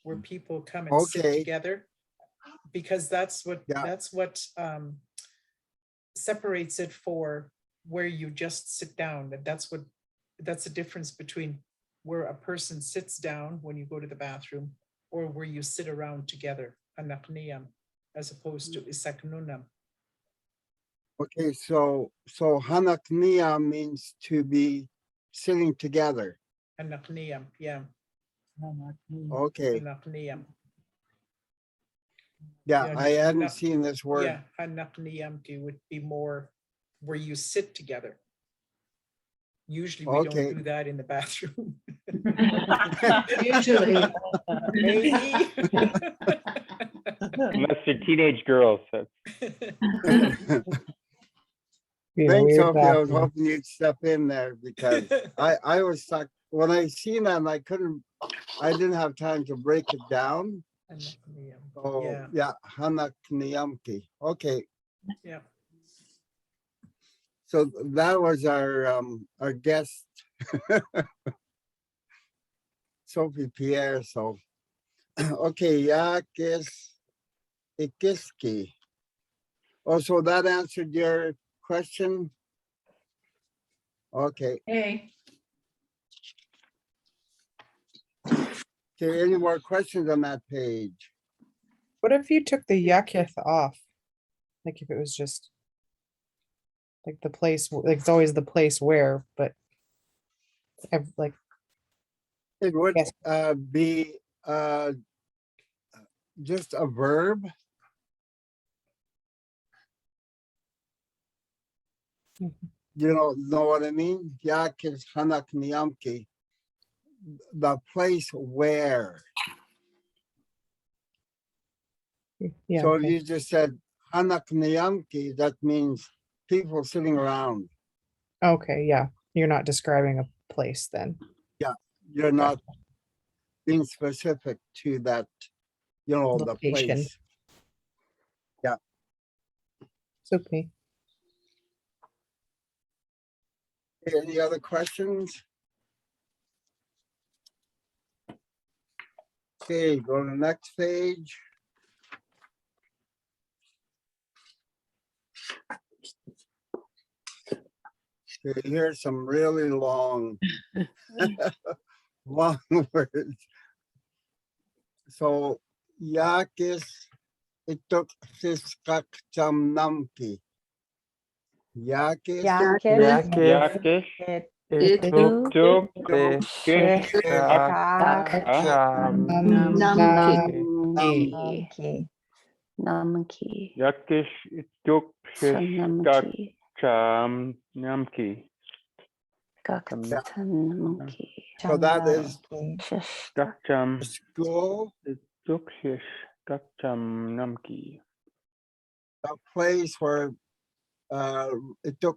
where people come and sit Okay. together. Because that's what Yeah. Separates it for where you just sit down. And that's the difference between where a person sits down when you go to the bathroom or where you sit around together, Hanak Niyam, as opposed to Isaknunam. Okay, so Hanakniya means to be sitting together. Hanak Niyam, yeah. Okay, Hanak Niyam. yeah, I hadn't Hanak- seen this word. Yeah, Hanak Niyamki would be more where you sit together. Usually we Okay. don't do that in the bathroom. Usually. Maybe. Unless they're teenage girls. Be a Thanks, weird Sophie. I was bathroom. hoping you'd step in there because I was stuck. When I seen them, I didn't have time to break it down. Oh, Yeah, yeah, Hanakniamki. Okay, yeah. so that was our guest, Sophie Pierre. So, okay, Yakis Ikiski. Oh, so that answered your question? Okay. Hey, Okay, any more questions on that page? What if you took the yakith off? Like if it was just like the place, like it's always the place where, but like It would Yes. be just a verb. Mhm. You know what I mean? Yakis Hanakniamki. The place where. yeah, So if okay. you just said Hanakniamki, that means people sitting around. Okay, yeah. You're not describing a place then. You're not being specific to that, the Location. place. Yeah. It's okay. Any other questions? Okay, go to the next page. Okay, here's some really long, long words. So, Yakis itok namki. Yakis Yakis. Yakish. It Ituk Tuk Namki. Namki. Yakish ituk Sanamki. namki. Gaktanamki. So that is Shishtak. Gakcham school, ituk namki. a place where itok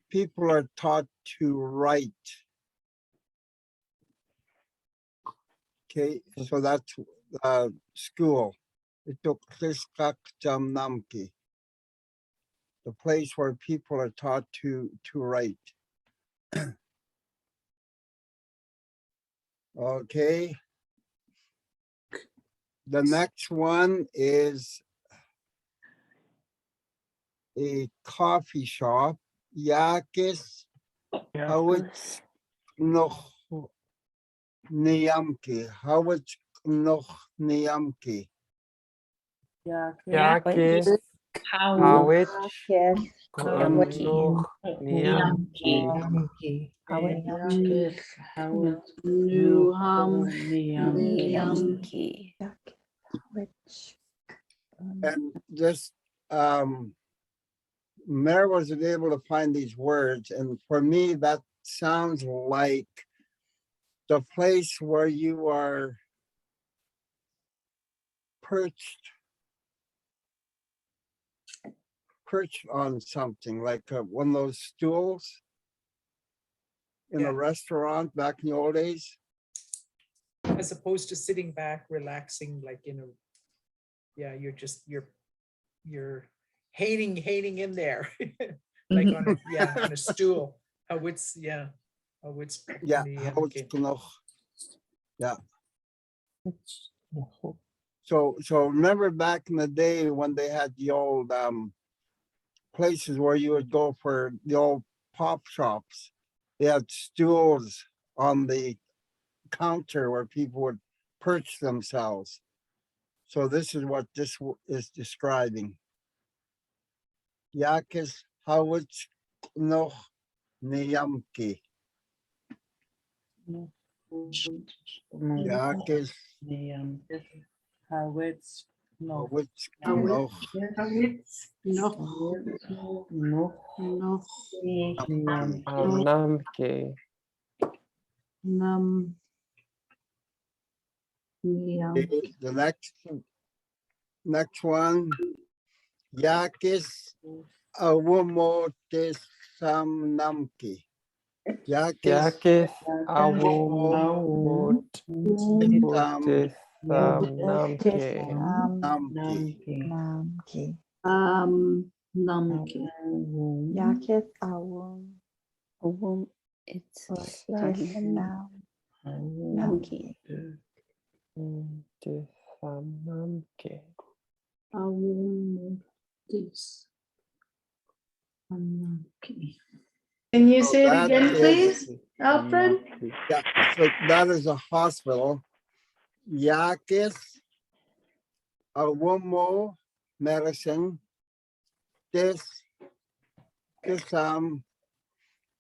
people are taught to write. Okay, so that's school. Itok namki. The place where people are taught to write. Okay. The next one is a coffee shop. Yakis Hawit noch Niamki. Hawit noch Niamki. Yakis Hawich Kunuch Niamki. Niamki. And just Mary wasn't able to find these words, and for me that sounds like the place where you are perched on something, like one of those stools in Yeah. a restaurant back in the old days. As opposed to sitting back, relaxing, like you're hating in there. Like on a stool. How it's Yeah, the, Hawit noch. Yeah. Oh, So remember back in the day when they had the old places where you would go for the old pop shops. They had stools on the counter where people would perch themselves. So this is what this is describing. Yakis Hawit noch Niamki. Yakis How it's No. which No. no, No. No. Namke. Num. okay, the next one, yakis awumotis samnamki. Yakis Yakis awumut samnamki. namke. Namki. Namki. Yakith awum. Wum, it's Namki. Namke. Awumutis. Namki. Can you So say it that again, is- please, Alfred? Yeah, so that is a hospital. Yakis awumo medicine. This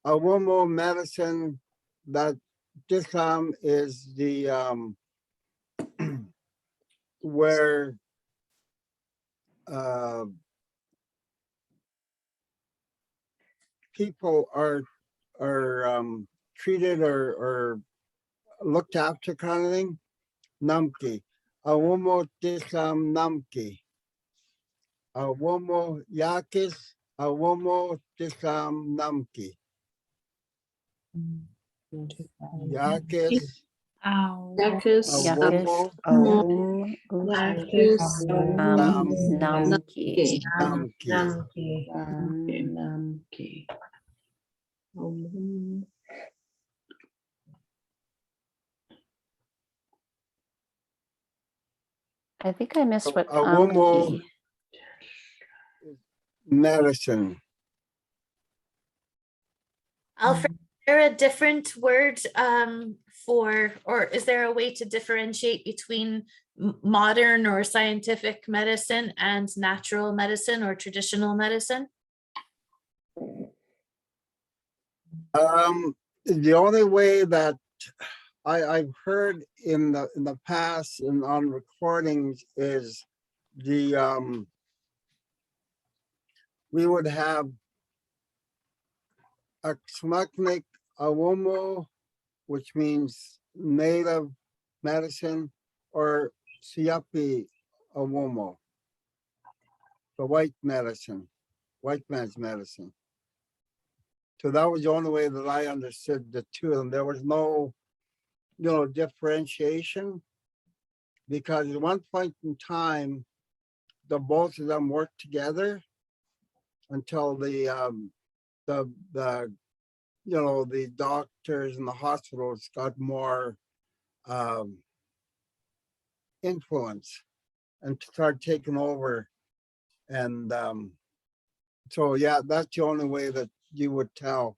awumo medicine, that this is the where people are treated or looked after, kind of thing. Namki. Awumo tisam namki. Awumo yakis. Awumo tisam namki. Yakis. Yakis. Awumo awum Yakis. namki. namki. Namki. I think I missed what Awumo amki. medicine. Alfred, is there a different word for, or is there a way to differentiate between modern or scientific medicine and natural medicine or traditional medicine? The only way that I've heard in the past and on recordings is the we would have a Ksmaknik Awomo, which means native medicine, or Siapi Awomo, the white medicine, white man's medicine. So that was the only way that I understood the two of them. There was no, differentiation, because at one point in time, the both of them worked together until the doctors and the hospitals got more influence and started taking over. And so, yeah, that's the only way that you would tell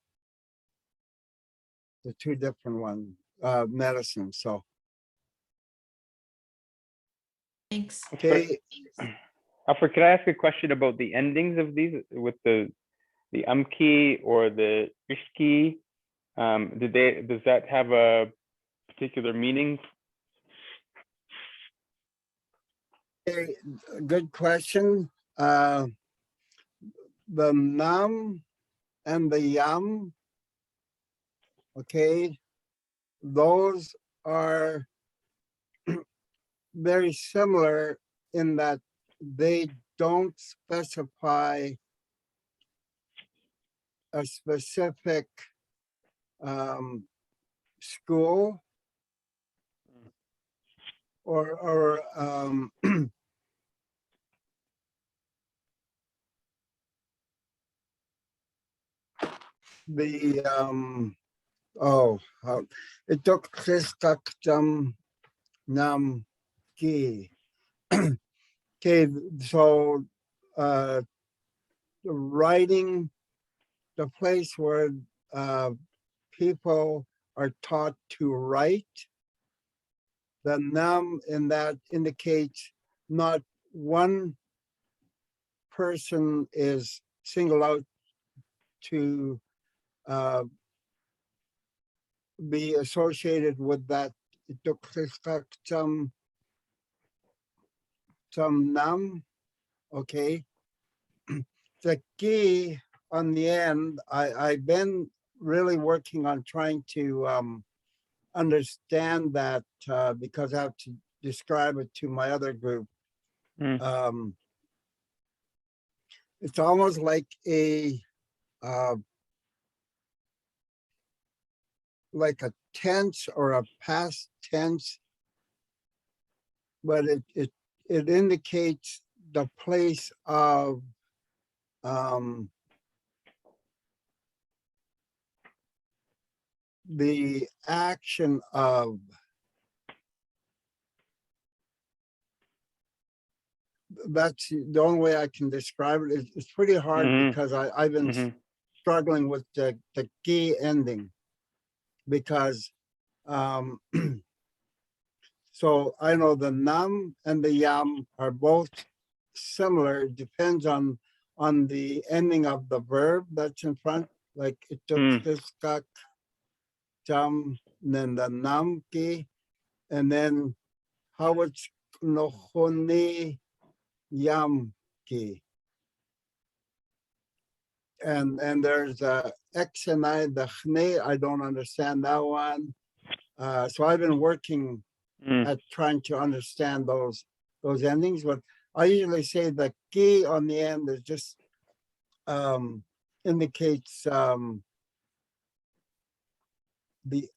the two different medicines. So, Thanks. okay. Alfred, could I ask a question about the endings of these with the umki or the ishki? Does that have a particular meaning? Okay, good question. The nam and the yam, okay, those are very similar in that they don't specify a specific school or the it took Ktunaxa nam ki. Okay, so the writing, the place where people are taught to write, the nam in that indicates not one person is singled out to be associated with that Ktunaxa some num, okay. The key on the end, I've been really working on trying to understand that because I have to describe it to my other group. Mm. It's almost like a tense or a past tense, but it indicates the place of the action of. That's the only way I can describe it. It's pretty hard Mhm. because I've been Mhm. struggling with the key ending because so I know the num and the yam are both similar. It depends on the ending of the verb that's in front, like it took this kak jam, and then the nam ki, and then how it's nohoni yam ki. And there's X and I, the chne, I don't understand that one. So I've been working at trying to understand those endings, but I usually say the ki on the end is just indicates the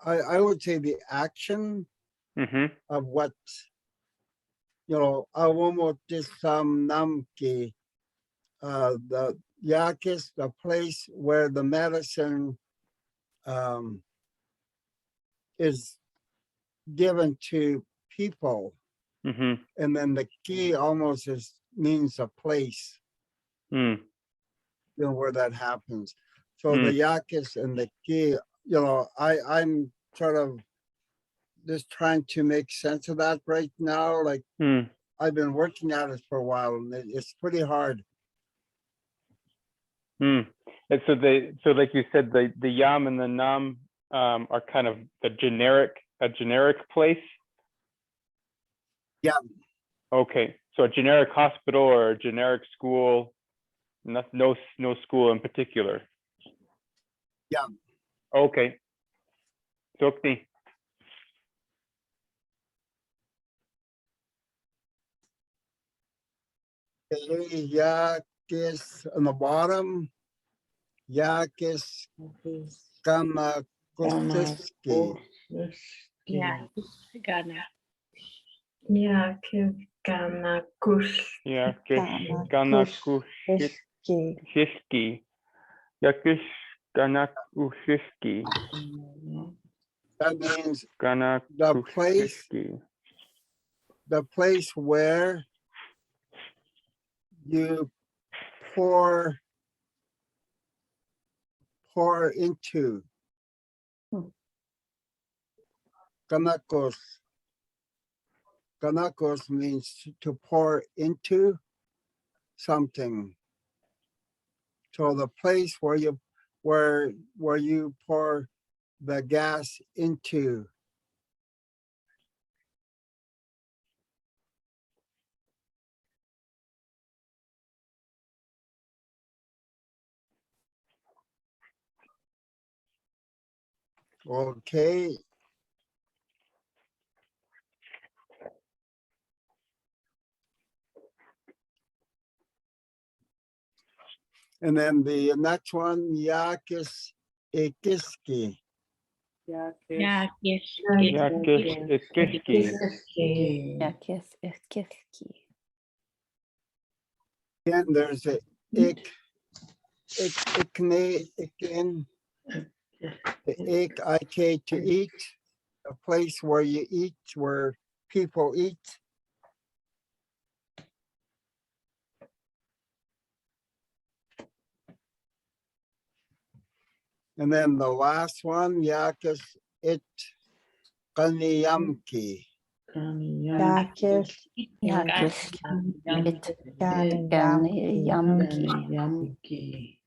I would say the action of what awomotisam namki, the yakis, the place where the medicine is given to people, and then the key almost means a place, where that happens. So the yakis and the key, I'm sort of just trying to make sense of that right now. Like I've been working at it for a while, and it's pretty hard. And so like you said, the yam and the nam are kind of a generic place. Yeah. Okay, so a generic hospital or a generic school, no school in particular. Yeah. Okay. Sokti. Yakis on the bottom. Yakis Kanakusiski. Yeah, got it. Yakis Kanakush. Kanakushiski. Yakis Kanakushiski. That means Kanakushiski. the place where you pour into. Kanakos. Kanakos means to pour into something. So the place where you pour the gas into. Okay. And then the next one, Yakis Ikiski. Yakis ikiski. And there's a ikne, ikin, the ik to eat, a place where you eat, where people eat. And then the last one, Yakis it kaniyamki. Yakis Ganiyamki.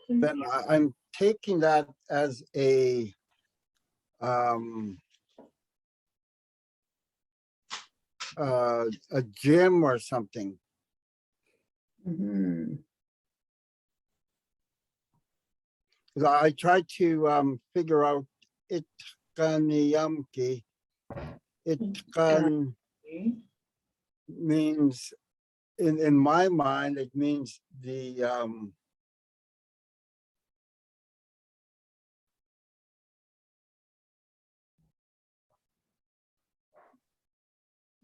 Then I'm taking that as a a gym or something. Mhm. 'Cause I tried to figure out Itkaniyamki. Itkan means, in my mind, it means the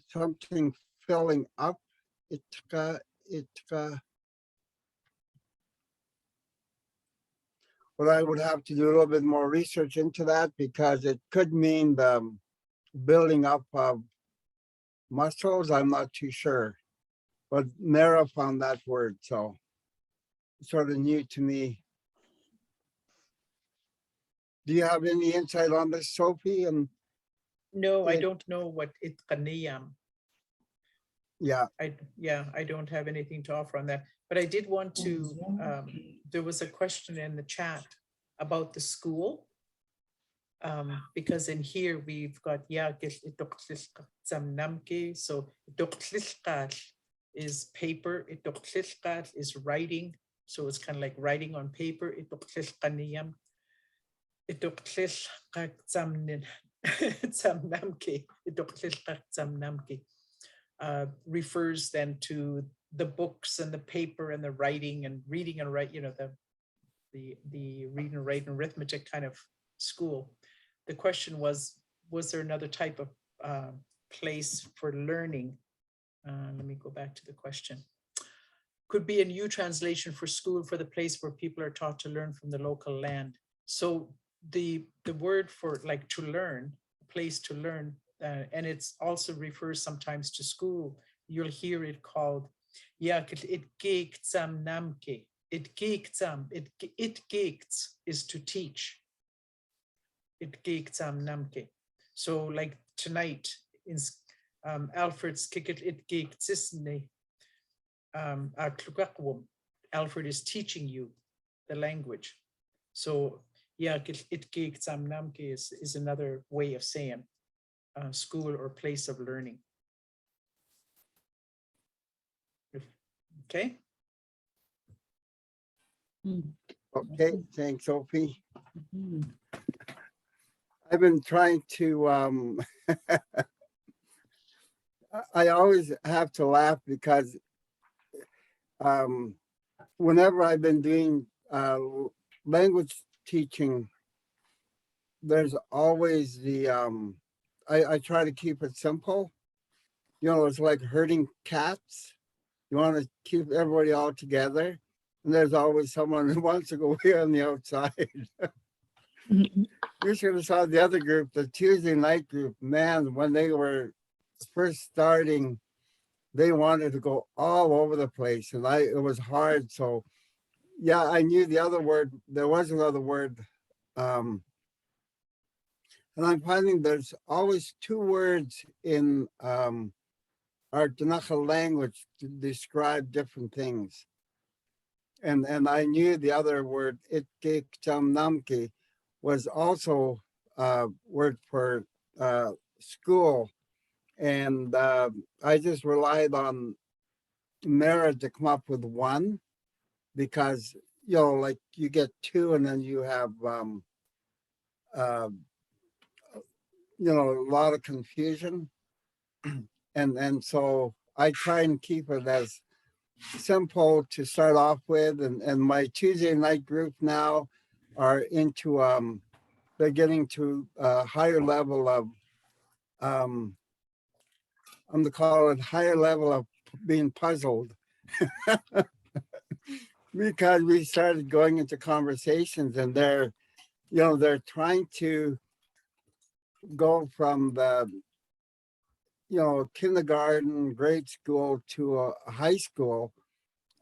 something filling up. Itka. But I would have to do a little bit more research into that because it could mean the building up of muscles. I'm not too sure. But Mara found that word, so it's sort of new to me. Do you have any insight on this, Sophie? And No, I it- don't know what it kaniyam. yeah, I don't have anything to offer on that, but I did want to, there was a question in the chat about the school. Because in here we've got so is paper, is writing, so it's kind of like writing on paper. Refers then to the books and the paper and the writing and reading and write, the read and write and arithmetic kind of school. The question was there another type of place for learning? Let me go back to the question. Could be a new translation for school for the place where people are taught to learn from the local land. So the word for like to learn, place to learn, and it's also refers sometimes to school. You'll hear it called it namke. It geeks is to teach. It namke. So like tonight in Alfred's kikit it geeksisne. Alfred is teaching you the language. So it namke is another way of saying school or place of learning. Okay. okay, thanks, Sophie. Mhm. I've been trying to I always have to laugh because whenever I've been doing language teaching, there's always the I try to keep it simple. It's like herding cats. You want to keep everybody all together, and there's always someone who wants to go here on the outside. You should have saw the other group, the Tuesday night group. Man, when they were first starting, they wanted to go all over the place, and it was hard. So yeah, I knew the other word. There was another word. And I'm finding there's always two words in our Ktunaxa language to describe different things. And I knew the other word, Namki, was also a word for school. And I just relied on Mara to come up with one because, like you get two and then you have, a lot of confusion. And so I try and keep it as simple to start off with. And my Tuesday night group now are into, they're getting to a higher level of, I'm gonna call it higher level of being puzzled. Because we started going into conversations and they're trying to go from the, kindergarten, grade school to a high school,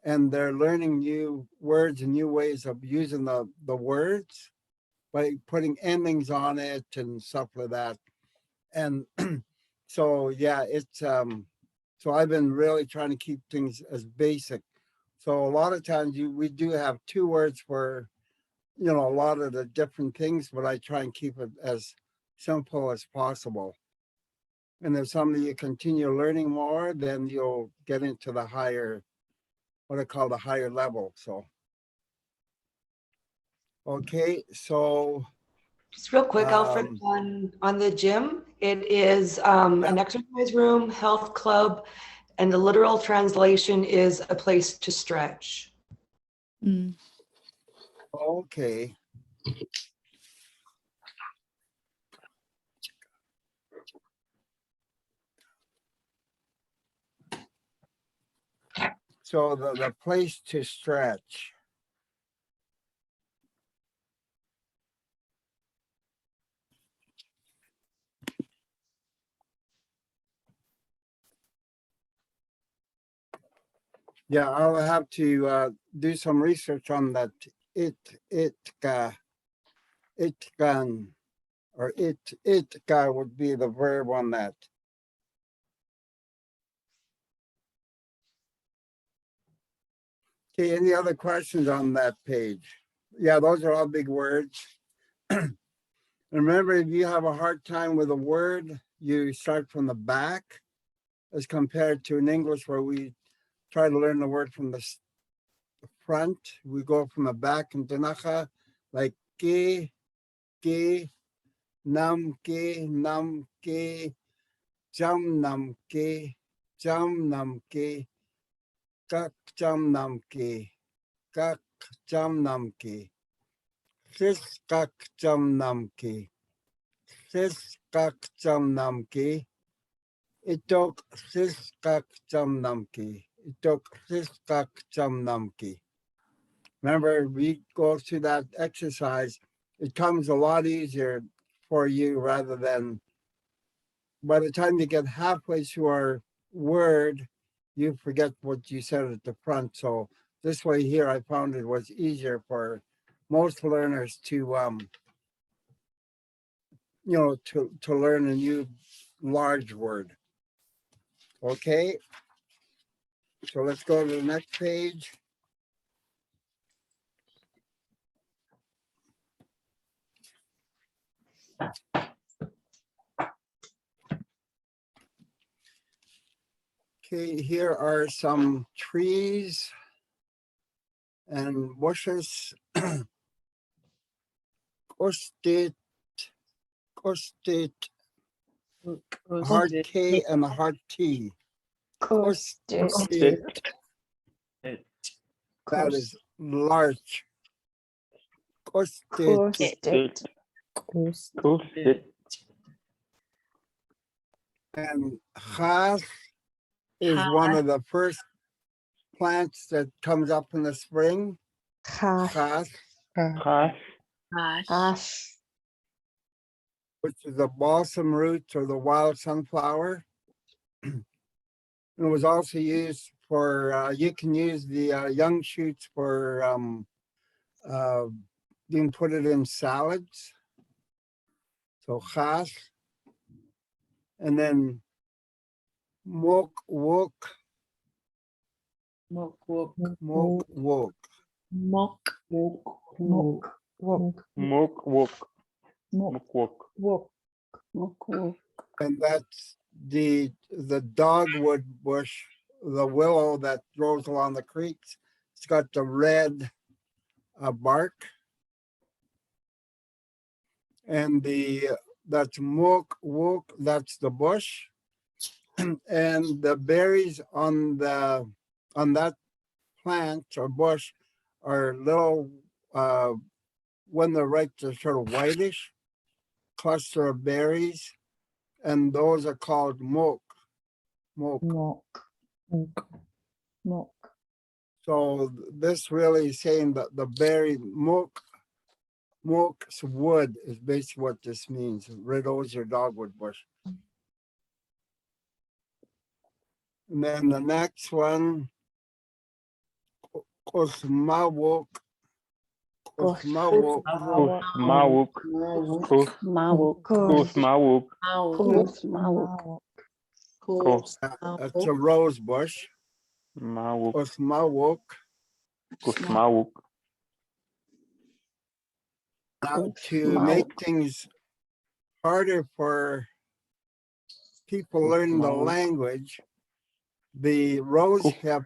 and they're learning new words and new ways of using the words by putting endings on it and stuff like that. And so, yeah, it's, so I've been really trying to keep things as basic. So a lot of times we do have two words for, a lot of the different things, but I try and keep it as simple as possible. And if some of you continue learning more, then you'll get into the higher, what I call the higher level. So, okay, so Just real quick, Alfred, on the gym, it is an exercise room, health club, and the literal translation is a place to stretch. okay. So the place to stretch. Yeah, I'll have to do some research on that. Itgan, or itga would be the verb on that. Okay, any other questions on that page? Yeah, those are all big words. Remember, if you have a hard time with a word, you start from the back as compared to in English where we try to learn the word from the front. We go from the back in Ktunaxa, like ke, nam ke, jam nam ke, kak jam nam ke, sis kak jam nam ke, sis kak jam nam ke, itok sis kak jam nam ke, itok sis kak jam nam ke. Remember, we go through that exercise, it comes a lot easier for you rather than by the time you get halfway through our word, you forget what you said at the front. So this way here, I found it was easier for most learners to, to learn a new large word. Okay. So let's go to the next page. Okay, here are some trees and bushes. Kostit, hard K and a hard T. Kostit. That is large. Kostit. And chas is one of the first plants that comes up in the spring. Chas, which is the balsam root or the wild sunflower. It was also used for, you can use the young shoots for, you can put it in salads. So chas. And then mok-wok. And that's the dogwood bush, the willow that grows along the creeks. It's got the red bark. And that's mok-wok, that's the bush. And the berries on that plant or bush are little, when they're ripe, they're sort of whitish cluster of berries, and those are called mok. So this really is saying that the berry mok's wood is basically what this means. Red osier dogwood bush. And then the next one, kosmawok. That's a rose bush. Kosmawok. Now, to make things harder for people learn the language, the rose hip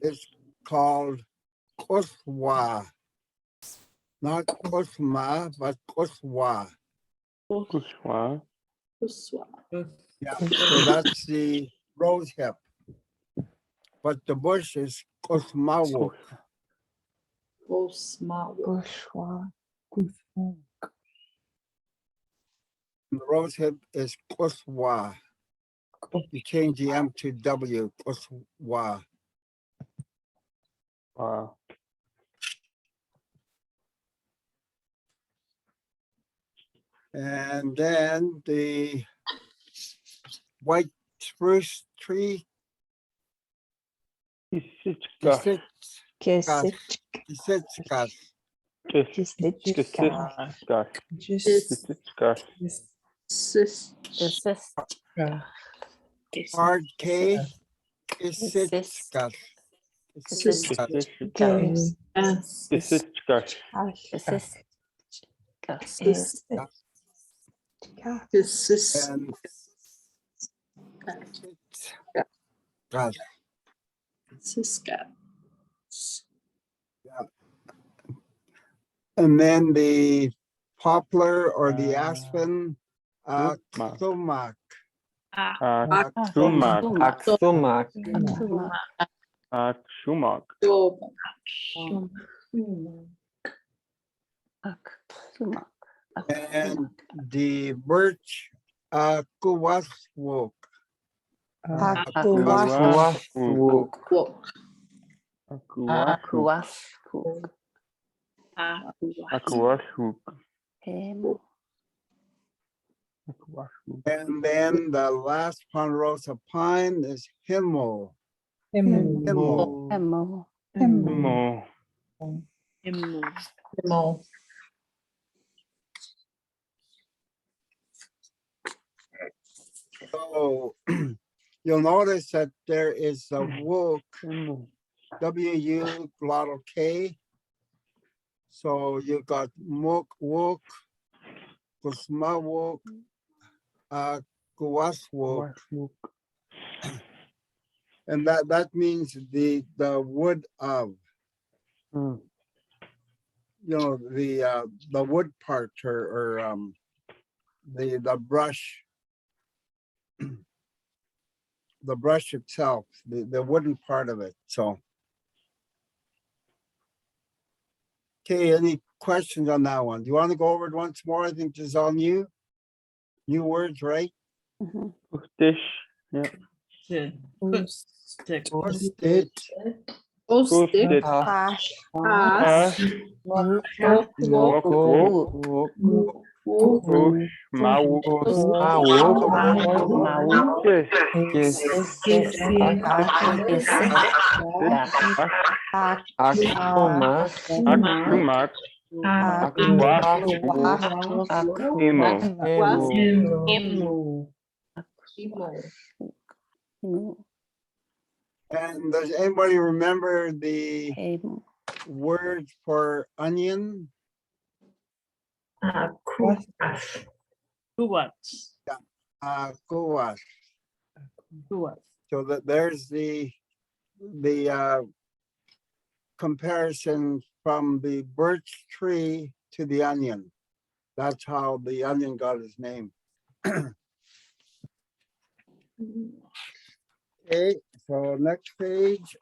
is called kuswa. Not kusma, but kuswa. Kushwa. Yeah, so that's the rose hip. But the bush is kusmawuk. The rose hip is kuswa. You change the M to W, kuswa. Wow. And then the white spruce tree, Kisitchka. Kisitskas. Hard K, Kisitskas. And then the poplar or the aspen, Ktunaxa. And the birch, Kuwaswok. And then the last ponderosa pine is Himmel. So you'll notice that there is a wuk, W-U glottal K. So you got muk wuk, kusma wuk, kuwaswuk. And that means the wood of. You know, the wood part or the brush. The brush itself, the wooden part of it. So, okay, any questions on that one? Do you want to go over it once more? I think this is all new words, right? Dish. Yeah. And does anybody remember the word for onion? Kuwas. Kuwas. So that there's the comparison from the birch tree to the onion. That's how the onion got its name. Okay, so next page.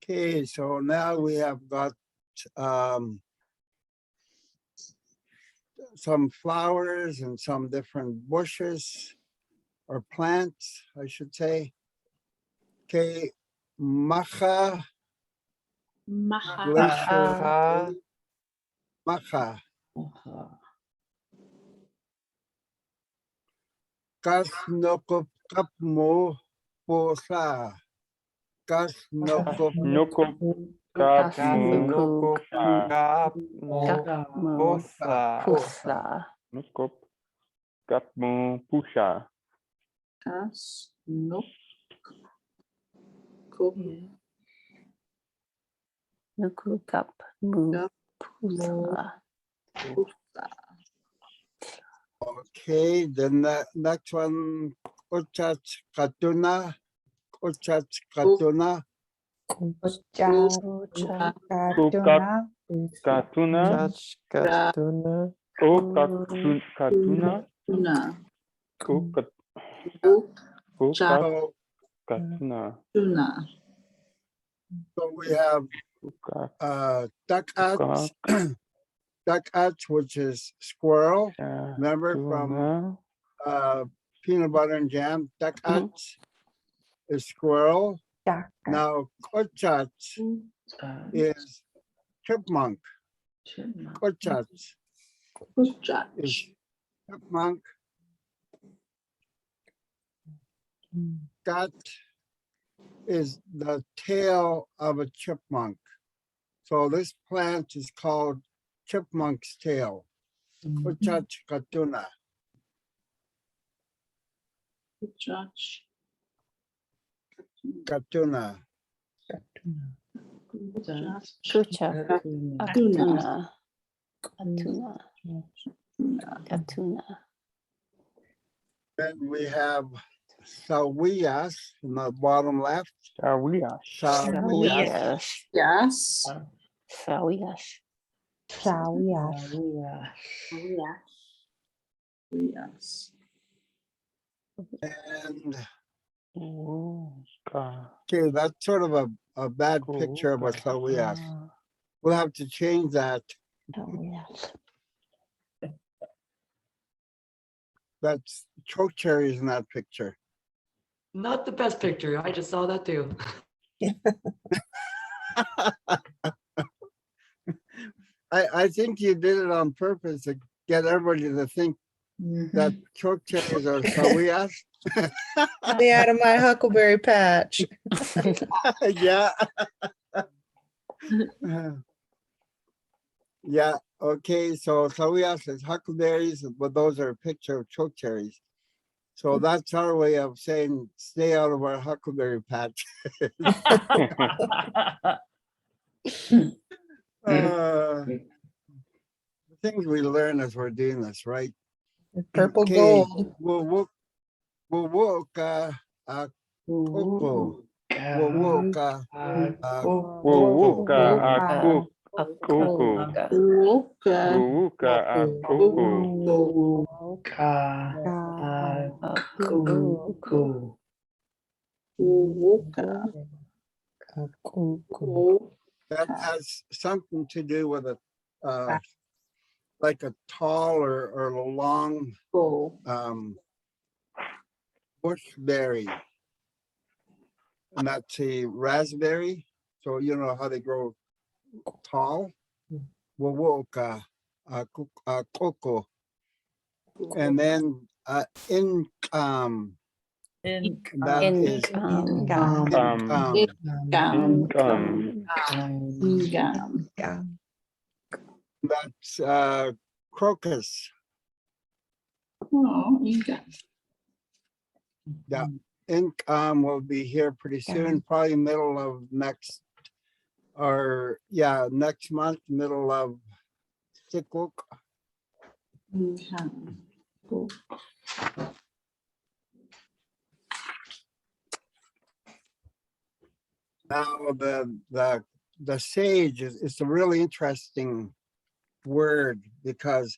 Okay, so now we have got some flowers and some different bushes or plants, I should say. Okay, macha. Glacier. Macha. Kasnokop kapmo posa. Kasnokop. Nuku Cup Mu Pusa. Okay, then the next one, Kuchach Katuna. Kuchach Katuna. Kucha, Kukak Katuna. Katuna. Katuna. Kukat. Kukat So, Katuna. so we have Kukak. duck duck which is squirrel. Remember from peanut butter and jam? Duck is squirrel. Now Kuchach is chipmunk. Kuchach is chipmunk. Gat is the tail of a chipmunk. So this plant is called chipmunk's tail. Kuchach Katuna. Katuna. Kucha. Atuna. Atuna. Katuna. Then we have Sawiyas in the bottom left. Sawiyas. Sawiyas. Yes. Sawiyash. And Okay. okay, that's sort of a bad picture of a Sawiyas. We'll have to change that. That's chokecherries in that picture. Not the best picture. I just saw that too. I think you did it on purpose to get everybody to think that chokecherries are Sawiyas. Me out of my huckleberry patch. Yeah. Yeah, okay, so Sawiyas is huckleberries, but those are a picture of chokecherries. So that's our way of saying, stay out of our huckleberry patch. The things we learn as we're doing this, right? Purple Okay, gold. wumⱡaqqas. Coco. Wumⱡaqqas. Wuwuka aku kuku. Wuwuka akuku. That has something to do with a like a tall or a long bushberry. And that's a raspberry. So you know how they grow tall. Wumⱡaqqas, coco. And then income. That is that's crocus. Yeah, income will be here pretty soon, probably middle of next month, middle of Sikuk. Now the sage is a really interesting word because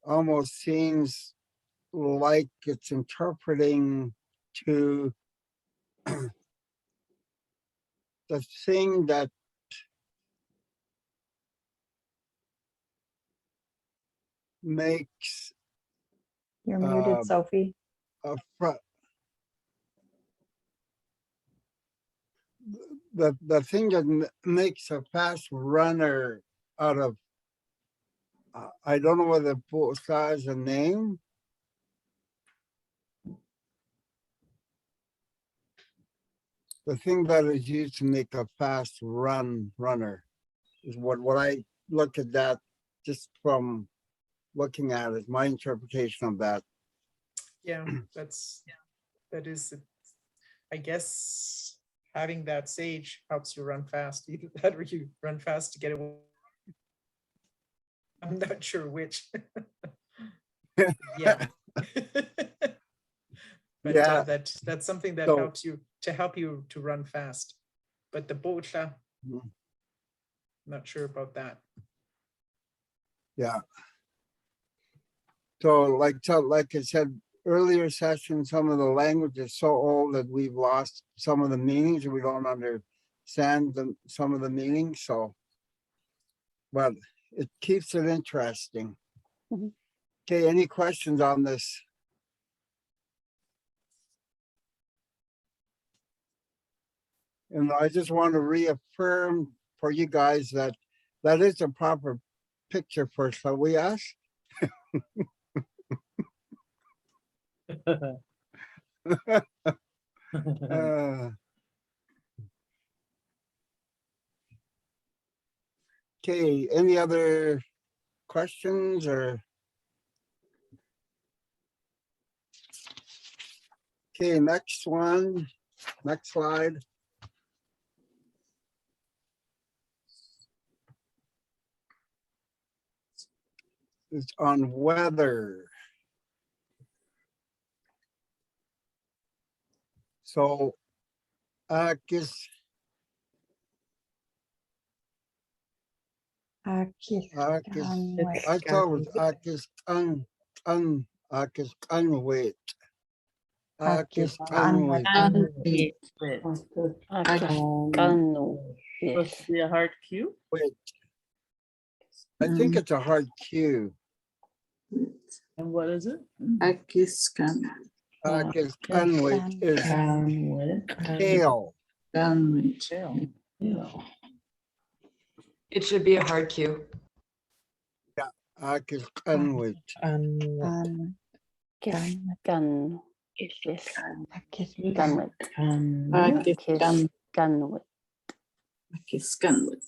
almost seems like it's interpreting to the thing that makes You're muted, Sophie. The thing that makes a fast runner out of I don't know whether wumⱡaqqas is a name. The thing that is used to make a fast runner is what I look at that just from looking at it, my interpretation of that. Yeah, that is, I guess, having that sage helps you run fast. Either that or you run fast to get away. I'm not sure which. Yeah. But Yeah. that's something that So- helps you to run fast. But the bocha, Mhm. not sure about that. Yeah. So like I said earlier session, some of the language is so old that we've lost some of the meanings. We don't understand some of the meanings. So, but it keeps it interesting. Mhm. Okay, any questions on this? And I just want to reaffirm for you guys that that is a proper picture for wumⱡaqqas. Okay, any other questions or? Okay, next one, next slide. It's on weather. So, akis, I thought it was akis wait. Akis wait. Supposed to be a hard Q. Wait. I think it's a hard Q. And what is it? Akis wait is hail. It should be a hard Q. Akis wait. Gun. Kiss. Gun. Kiss. Gunwit. Kiss. Gunwit.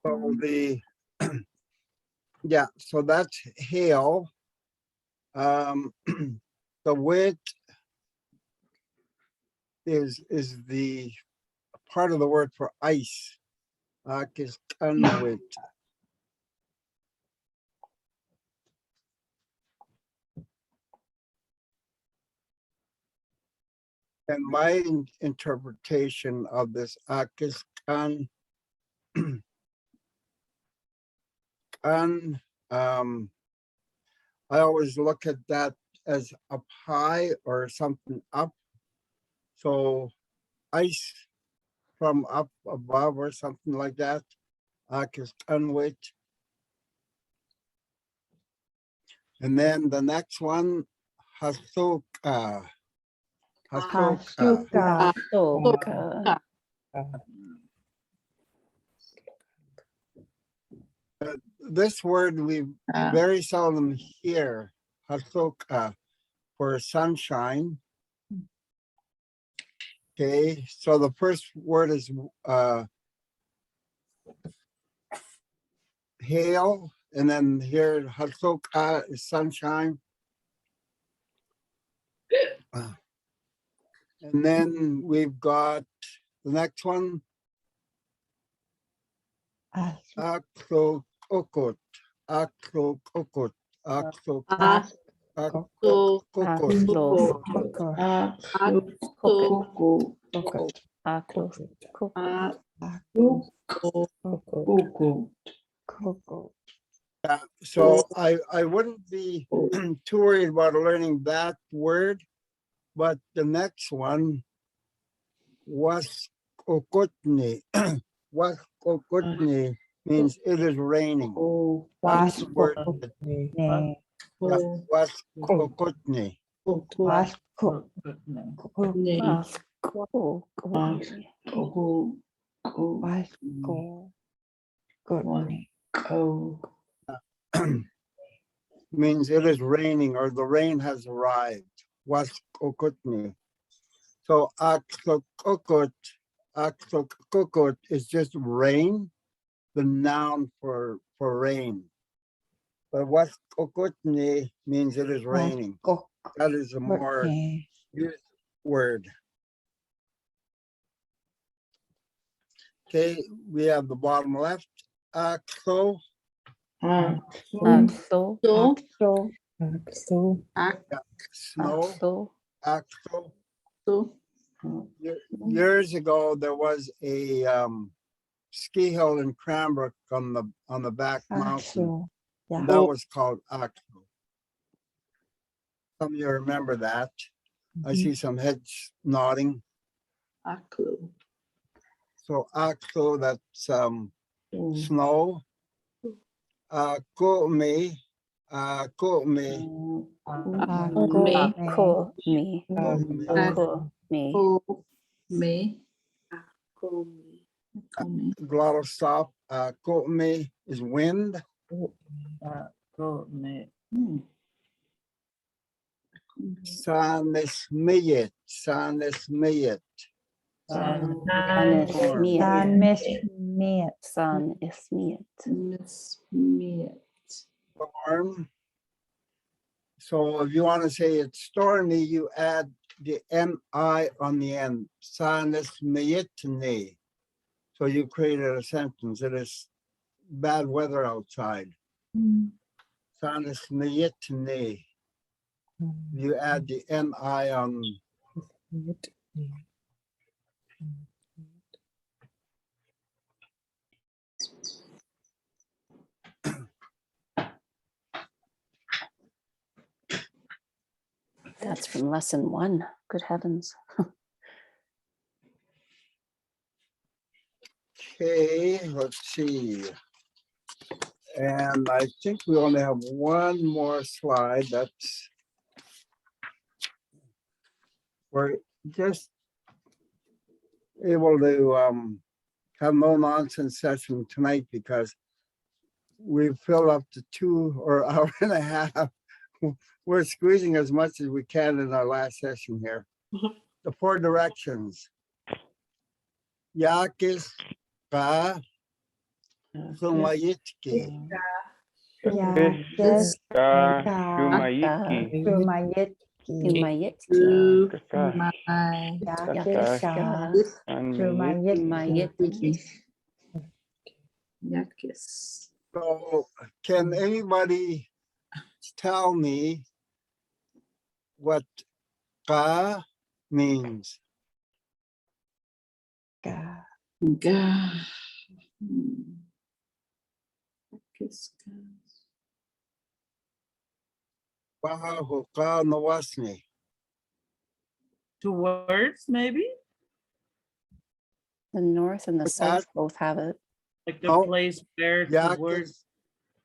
So the yeah, so that's hail. The wit is the part of the word for ice. Is unwit. And my interpretation of this akis I always look at that as up high or something up. So ice from up above or something like that. Akis unwit. And then the next one, hasuka. Hasuka. This word we very seldom hear, hasuka, for sunshine. Okay, so the first word is hail, and then here hasuka is sunshine. And then we've got the next one. Aklokokot. Aklokokot. Aklokokot. So I wouldn't be too worried about learning that word, but the next one was kokotni. Was kokotni means it is raining. That's the word. Was kokotni. Means it is raining or the rain has arrived. Was kokotni. So aklokokot is just rain. the noun for rain. But what kokotni means it is raining. That is a more used word. Okay, we have the bottom left. Akso, Axel, So snow, Axel, akso. Years ago, there was a ski hill in Cranbrook on the back mountain. And that was called Akso. Some of you remember that. I see some heads nodding. Aklu. So Akso, that's snow. Ko'mi, ko'mi, me, Me. glottal stop. Ko'mi is wind. Sanismiyet, sanismiyet. Sun is me. Storm. So if you want to say it's stormy, you add the ni on the end. Sanismiyetni. So you created a sentence. It is bad weather outside. Sanismiyetni. You add the ni on. That's from lesson 1. Good heavens. Okay, let's see. And I think we only have one more slide. That's we're just able to have no nonsense session tonight because we filled up to 2 or hour and a half. We're squeezing as much as we can in our last session here. The 4 directions. Yakis ka sumayitki. So can anybody tell me what ka means? Waha ka nawasni. 2 words, maybe? The north and the What's south that? both have it. Like the No. place where the word. Yakis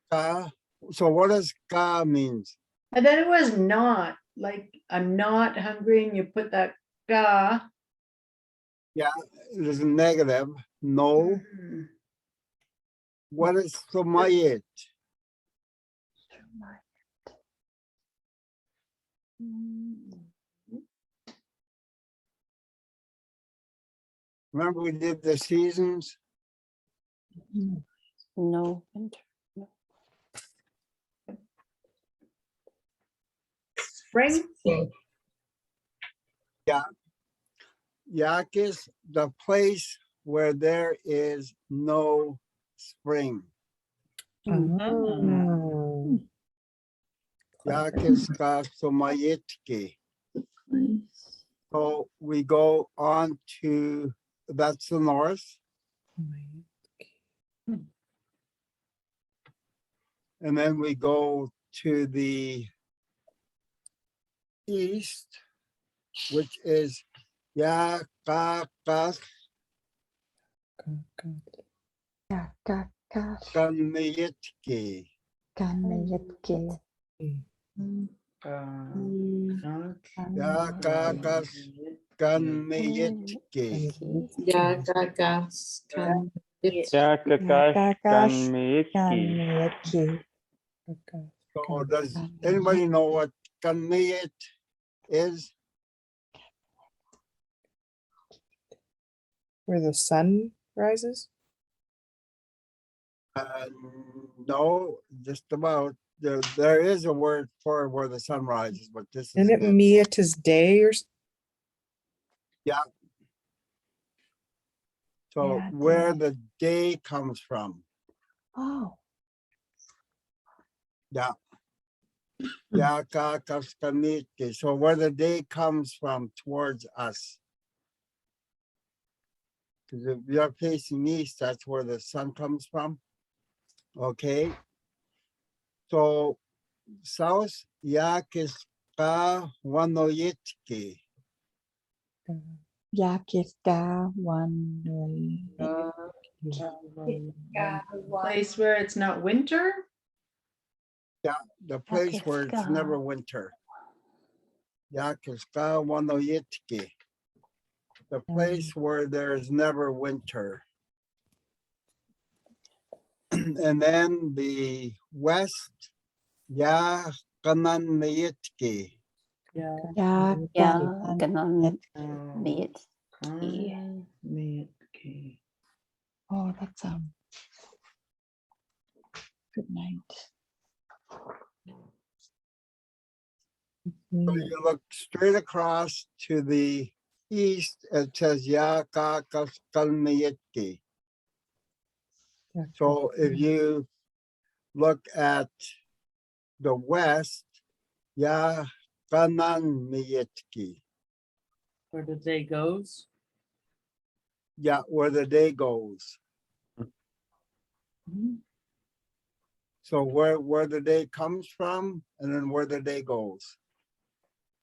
ka. So what does ka means? And then it was not, like, I'm not hungry and you put that ga. Yeah, it is a negative. No. Mhm. What is sumayit? Remember we did the seasons? No winter. No. Spring. Yakis, the place where there is no spring. Yakis ka sumayitki. So we go on to, that's the north. And then we go to the east, which is Yakakas Kanmiyitki. Yakakas Kanmiyitki. So does anybody know what Kanmiyit is? where the sun rises? Uh, no, just about. There is a word for where the sun rises, but this And is it Miat is day or yeah. So Yeah, where day. the day comes from. Oh. Yeah. Yeah, kakaskamiti. So where the day comes from towards us. Because if you're facing east, that's where the sun comes from. Okay. So south, yakiska wanoyitki. Yakiska one. Place where it's not winter? Yeah, the place where it's never winter. Yakiska wanoyitki. The place where there's never winter. And then the west, Yakananayitki. Yeah, ganon meat. Oh, that's good night. So you look straight across to the east, it says Yakakaskalmayitki. So if you look at the west, Yakananmayitki. Where the day goes. Yeah, where the day goes. So where the day comes from and then where the day goes.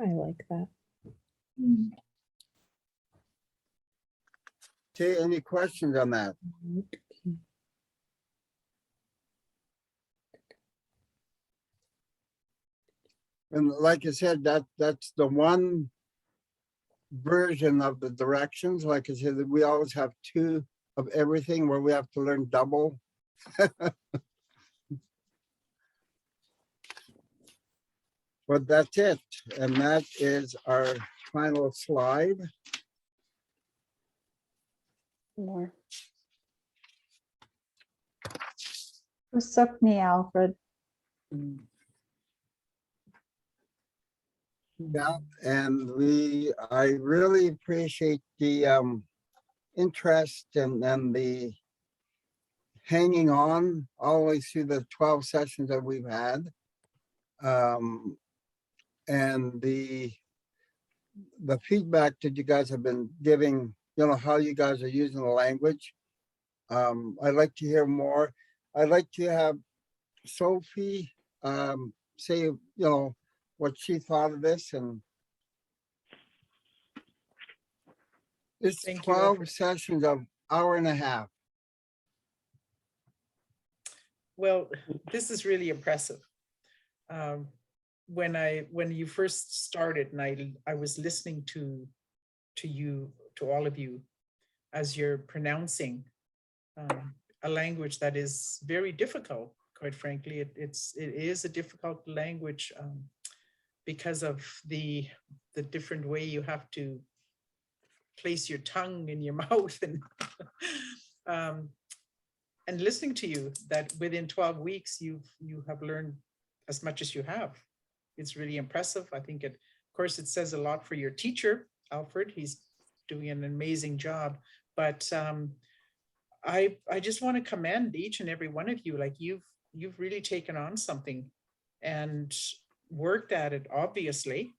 I like that. Okay, any questions on that? And like I said, that's the one version of the directions. Like I said, we always have two of everything where we have to learn double. But that's it. And that is our final slide. More. Forsook me, Alfred. Yeah, and I really appreciate the interest and the hanging on all the way through the 12 sessions that we've had. And the feedback that you guys have been giving, how you guys are using the language. I'd like to hear more. I'd like to have Sophie say, what she thought of this, and it's Thank you, 12 Alfred. sessions of hour and a half. Well, this is really impressive. When you first started and I was listening to you, to all of you, as you're pronouncing a language that is very difficult, quite frankly. It is a difficult language because of the different way you have to place your tongue in your mouth and listening to you, that within 12 weeks you have learned as much as you have. It's really impressive. I think of course it says a lot for your teacher, Alfred. He's doing an amazing job, but I just want to commend each and every one of you. Like you've really taken on something and worked at it, obviously.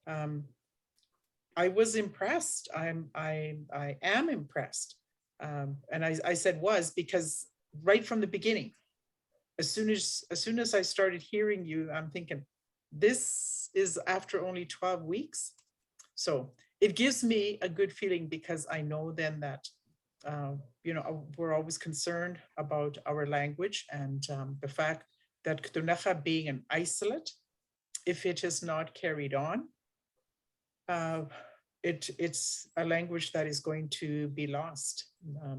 I was impressed. I am impressed. And I said was because right from the beginning, as soon as I started hearing you, I'm thinking, this is after only 12 weeks. So it gives me a good feeling because I know then that, we're always concerned about our language and the fact that Ktunaxa being an isolate, if it is not carried on, it's a language that is going to be lost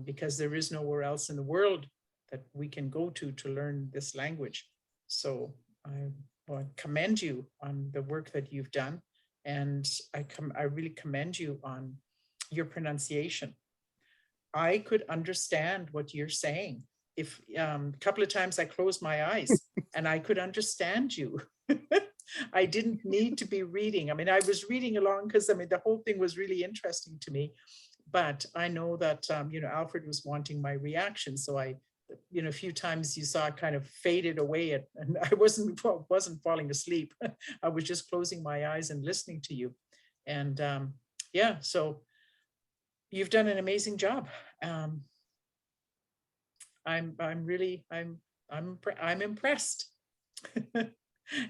because there is nowhere else in the world that we can go to learn this language. So I want to commend you on the work that you've done, and I really commend you on your pronunciation. I could understand what you're saying if a couple of times I closed my eyes and I could understand you. I didn't need to be reading. I mean, I was reading along because I mean, the whole thing was really interesting to me. But I know that, you know, Alfred was wanting my reaction. So I, you know, a few times you saw it kind of faded away and I wasn't falling asleep. I was just closing my eyes and listening to you. And yeah, so you've done an amazing job. I'm impressed.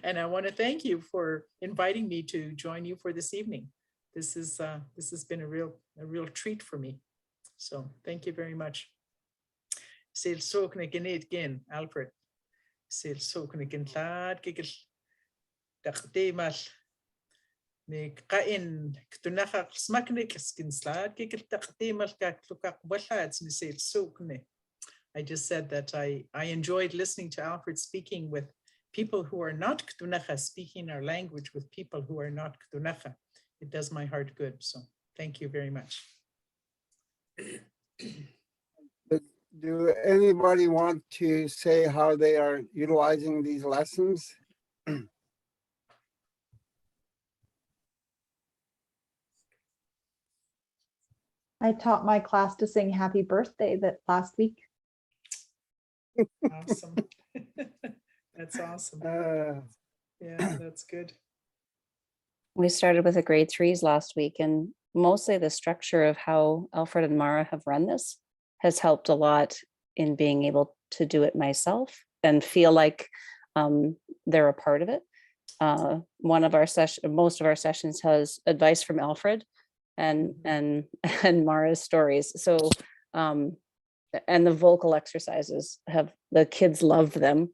And I want to thank you for inviting me to join you for this evening. This has been a real treat for me. So thank you very much. Sil sok na ginid gin, Alfred. Sil sok na gintlad gigil. Dakti mal. Ni kain Ktunaxa smaknik skinslad gigil dakti mal kak lukak walads ni sil sok ne. I just said that I enjoyed listening to Alfred speaking with people who are not Ktunaxa, speaking our language with people who are not Ktunaxa. It does my heart good. So thank you very much. Do anybody want to say how they are utilizing these lessons? I taught my class to sing happy birthday that last week. Awesome. That's awesome. Yeah, that's good. We started with the grade 3s last week, and mostly the structure of how Alfred and Mara have run this has helped a lot in being able to do it myself and feel like they're a part of it. One of our most of our sessions has advice from Alfred and Mara's stories. So and the vocal exercises the kids love them,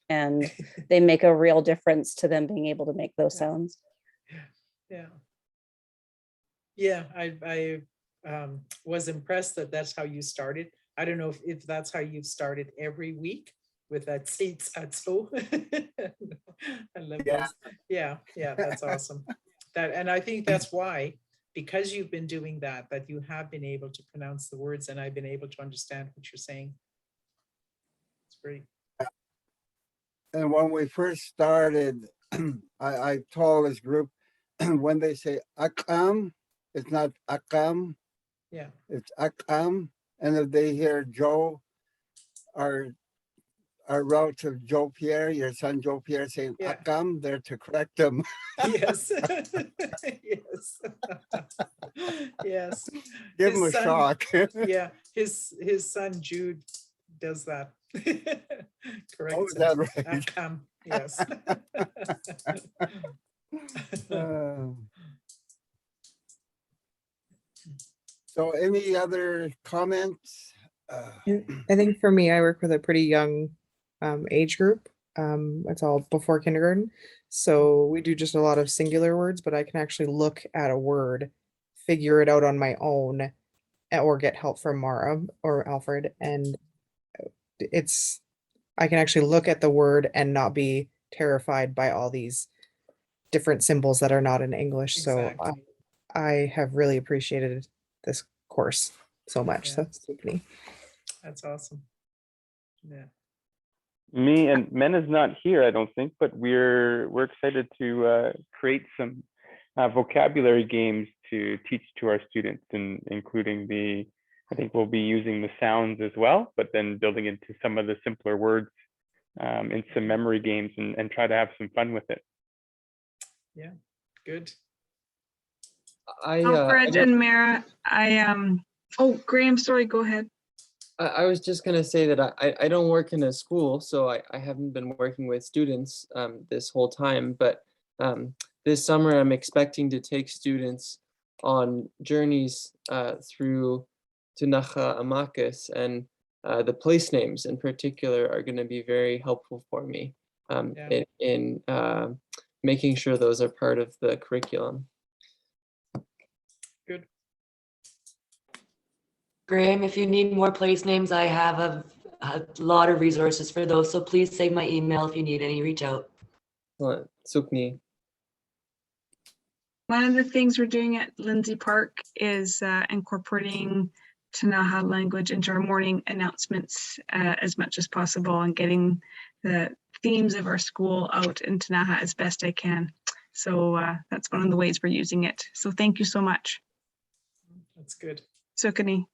and they make a real difference to them being able to make those sounds. Yeah, I was impressed that that's how you started. I don't know if that's how you've started every week with that seats at so. I love those. Yeah, that's awesome. And I think that's why, because you've been doing that you have been able to pronounce the words and I've been able to understand what you're saying. It's great. And when we first started, I told this group, when they say akam, it's not akam, Yeah. it's akam. And if they hear Joe, our relative Joe Pierre, your son Joe Pierre saying akam, they're to correct them. Yes. Yes. Yes. Give him a shock. Yeah, his son Jude does that. Correct. Oh, is that right? Yes. So any other comments? I think for me, I work with a pretty young age group. It's all before kindergarten. So we do just a lot of singular words, but I can actually look at a word, figure it out on my own, or get help from Mara or Alfred. And I can actually look at the word and not be terrified by all these different symbols that are not in English. Exactly. So I have really appreciated this course so much. Yeah. So Tiffany. That's awesome. Yeah. Me and Men is not here, I don't think, but we're excited to create some vocabulary games to teach to our students, and including I think we'll be using the sounds as well, but then building into some of the simpler words in some memory games and try to have some fun with it. Yeah, good. Alfred and Mara, oh, Graham, sorry, go ahead. I was just going to say that I don't work in a school, so I haven't been working with students this whole time, but this summer I'm expecting to take students on journeys through Ktunaxa, wumⱡaqqas, and the place names in particular are going to be very helpful for me in making sure those are part of the curriculum. Good. Graham, if you need more place names, I have a lot of resources for those. So please save my email if you need any, reach out. Sukni. One of the things we're doing at Lindsay Park is incorporating Ktunaxa language into our morning announcements as much as possible, and getting the themes of our school out in Ktunaxa as best I can. So that's one of the ways we're using it. So thank you so much. That's good. Sukani.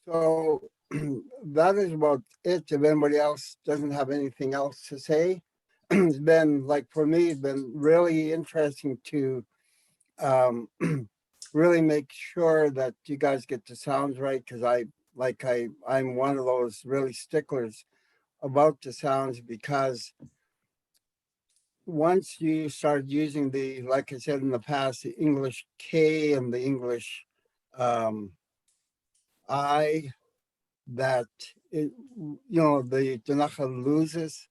So that is about it. If anybody else doesn't have anything else to say, it's been like for me, it's been really interesting to really make sure that you guys get the sounds right, because I'm one of those really sticklers about the sounds, because once you start using the, like I said in the past, the English K and the English I, that it, the Ktunaxa loses,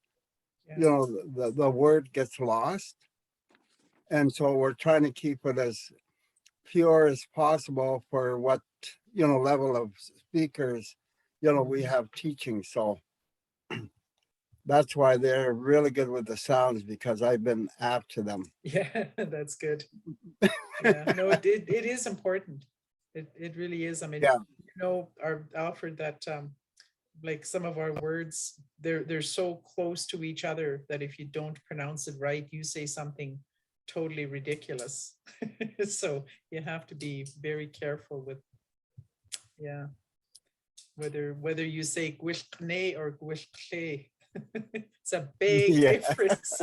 the word gets lost. And so we're trying to keep it as pure as possible for what, level of speakers, we have teaching. So that's why they're really good with the sounds, because I've been after them. Yeah, that's good. Yeah, no, it is important. It really is. I mean, Yeah. our Alfred, that like some of our words, they're so close to each other that if you don't pronounce it right, you say something totally ridiculous. So you have to be very careful with, whether you say gwishkne or gwishkle. It's a big difference.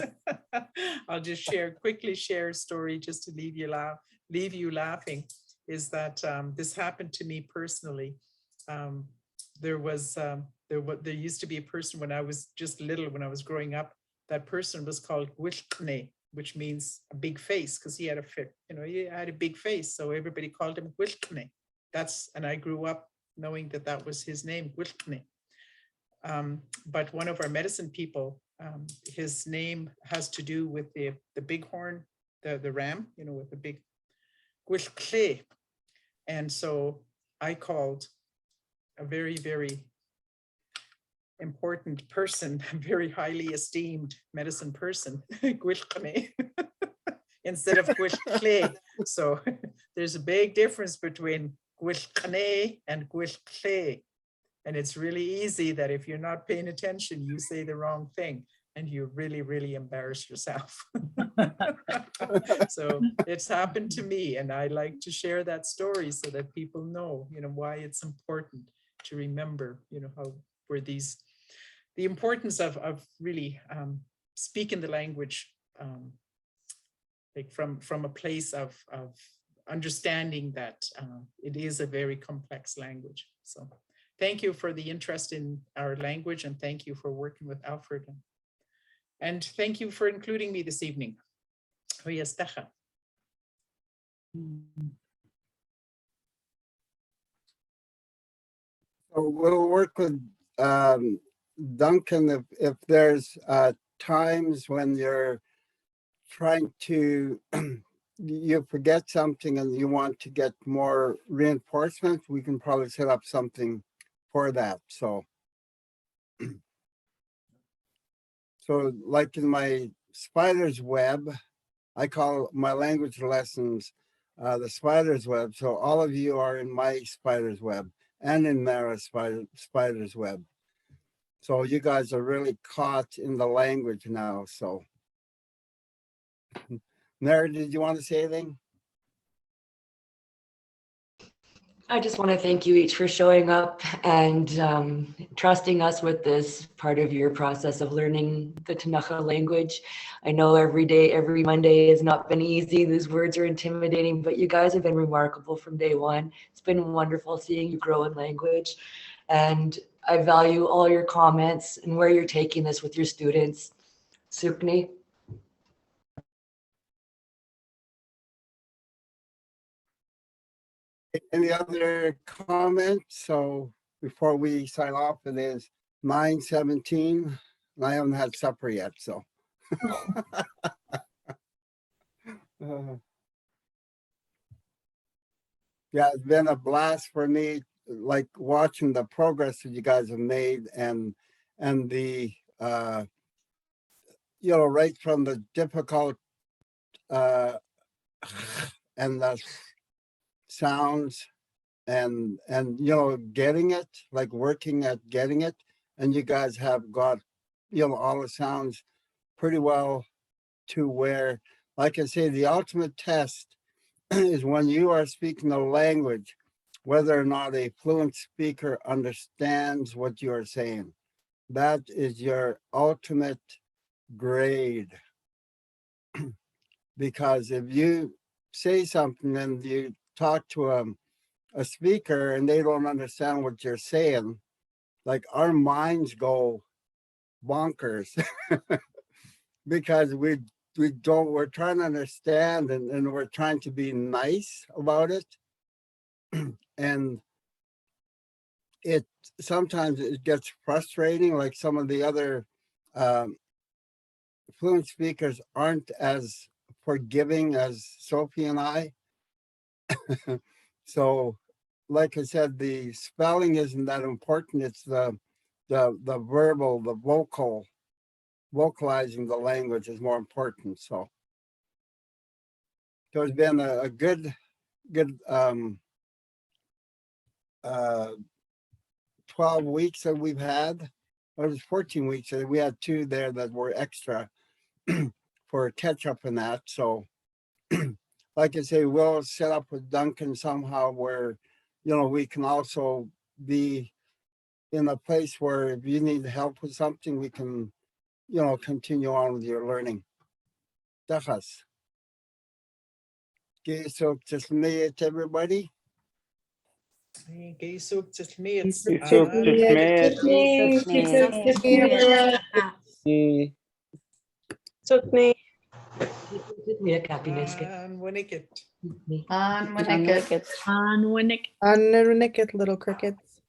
I'll just quickly share a story just to leave you laughing. Is that this happened to me personally. There used to be a person when I was just little, when I was growing up. That person was called Gwishkne, which means a big face, because he had a big face, so everybody called him Gwishkne. And I grew up knowing that was his name, Gwishkne. But one of our medicine people, his name has to do with the bighorn, the ram, with the big Gwishkle. And so I called a very, very important person, a very highly esteemed medicine person, Gwishkne, instead of Gwishkle. So there's a big difference between Gwishkne and Gwishkle. And it's really easy that if you're not paying attention, you say the wrong thing and you really, really embarrass yourself. So it's happened to me, and I like to share that story so that people know, why it's important to remember, the importance of really speaking the language, like from a place of understanding that it is a very complex language. So thank you for the interest in our language, and thank you for working with Alfred. And thank you for including me this evening. So we'll work with Duncan if there's times when you're trying to, you forget something and you want to get more reinforcement, we can probably set up something for that. So like in my spider's web, I call my language lessons the spider's web. So all of you are in my spider's web and in Mara's spider's web. So you guys are really caught in the language now. So Mara, did you want to say anything? I just want to thank you each for showing up and trusting us with this part of your process of learning the Ktunaxa language. I know every day, every Monday has not been easy. These words are intimidating, but you guys have been remarkable from day one. It's been wonderful seeing you grow in language. And I value all your comments and where you're taking this with your students. Sukni. Any other comments? So before we sign off, it is 9:17. And I haven't had supper yet, so. Yeah, it's been a blast for me, like watching the progress that you guys have made, and the right from the difficult and the sounds and getting it, like working at getting it. And you guys have got, all the sounds pretty well to where, like I say, the ultimate test is when you are speaking the language, whether or not a fluent speaker understands what you are saying. That is your ultimate grade. Because if you say something and you talk to a speaker and they don't understand what you're saying, like our minds go bonkers because we're trying to understand and we're trying to be nice about it. And it sometimes it gets frustrating, like some of the other fluent speakers aren't as forgiving as Sophie and I. So like I said, the spelling isn't that important. It's the verbal, the vocalizing the language is more important. So there's been a good 12 weeks that we've had. Or it was 14 weeks. And we had 2 there that were extra for catch up in that. So like I say, we'll set up with Duncan somehow where, we can also be in a place where if you need help with something, we can, continue on with your learning. Ktunaxa. Okay, so just me it, everybody. Geesuk Tismeets. Geesuk Sukni. Unwinnicket, little crickets.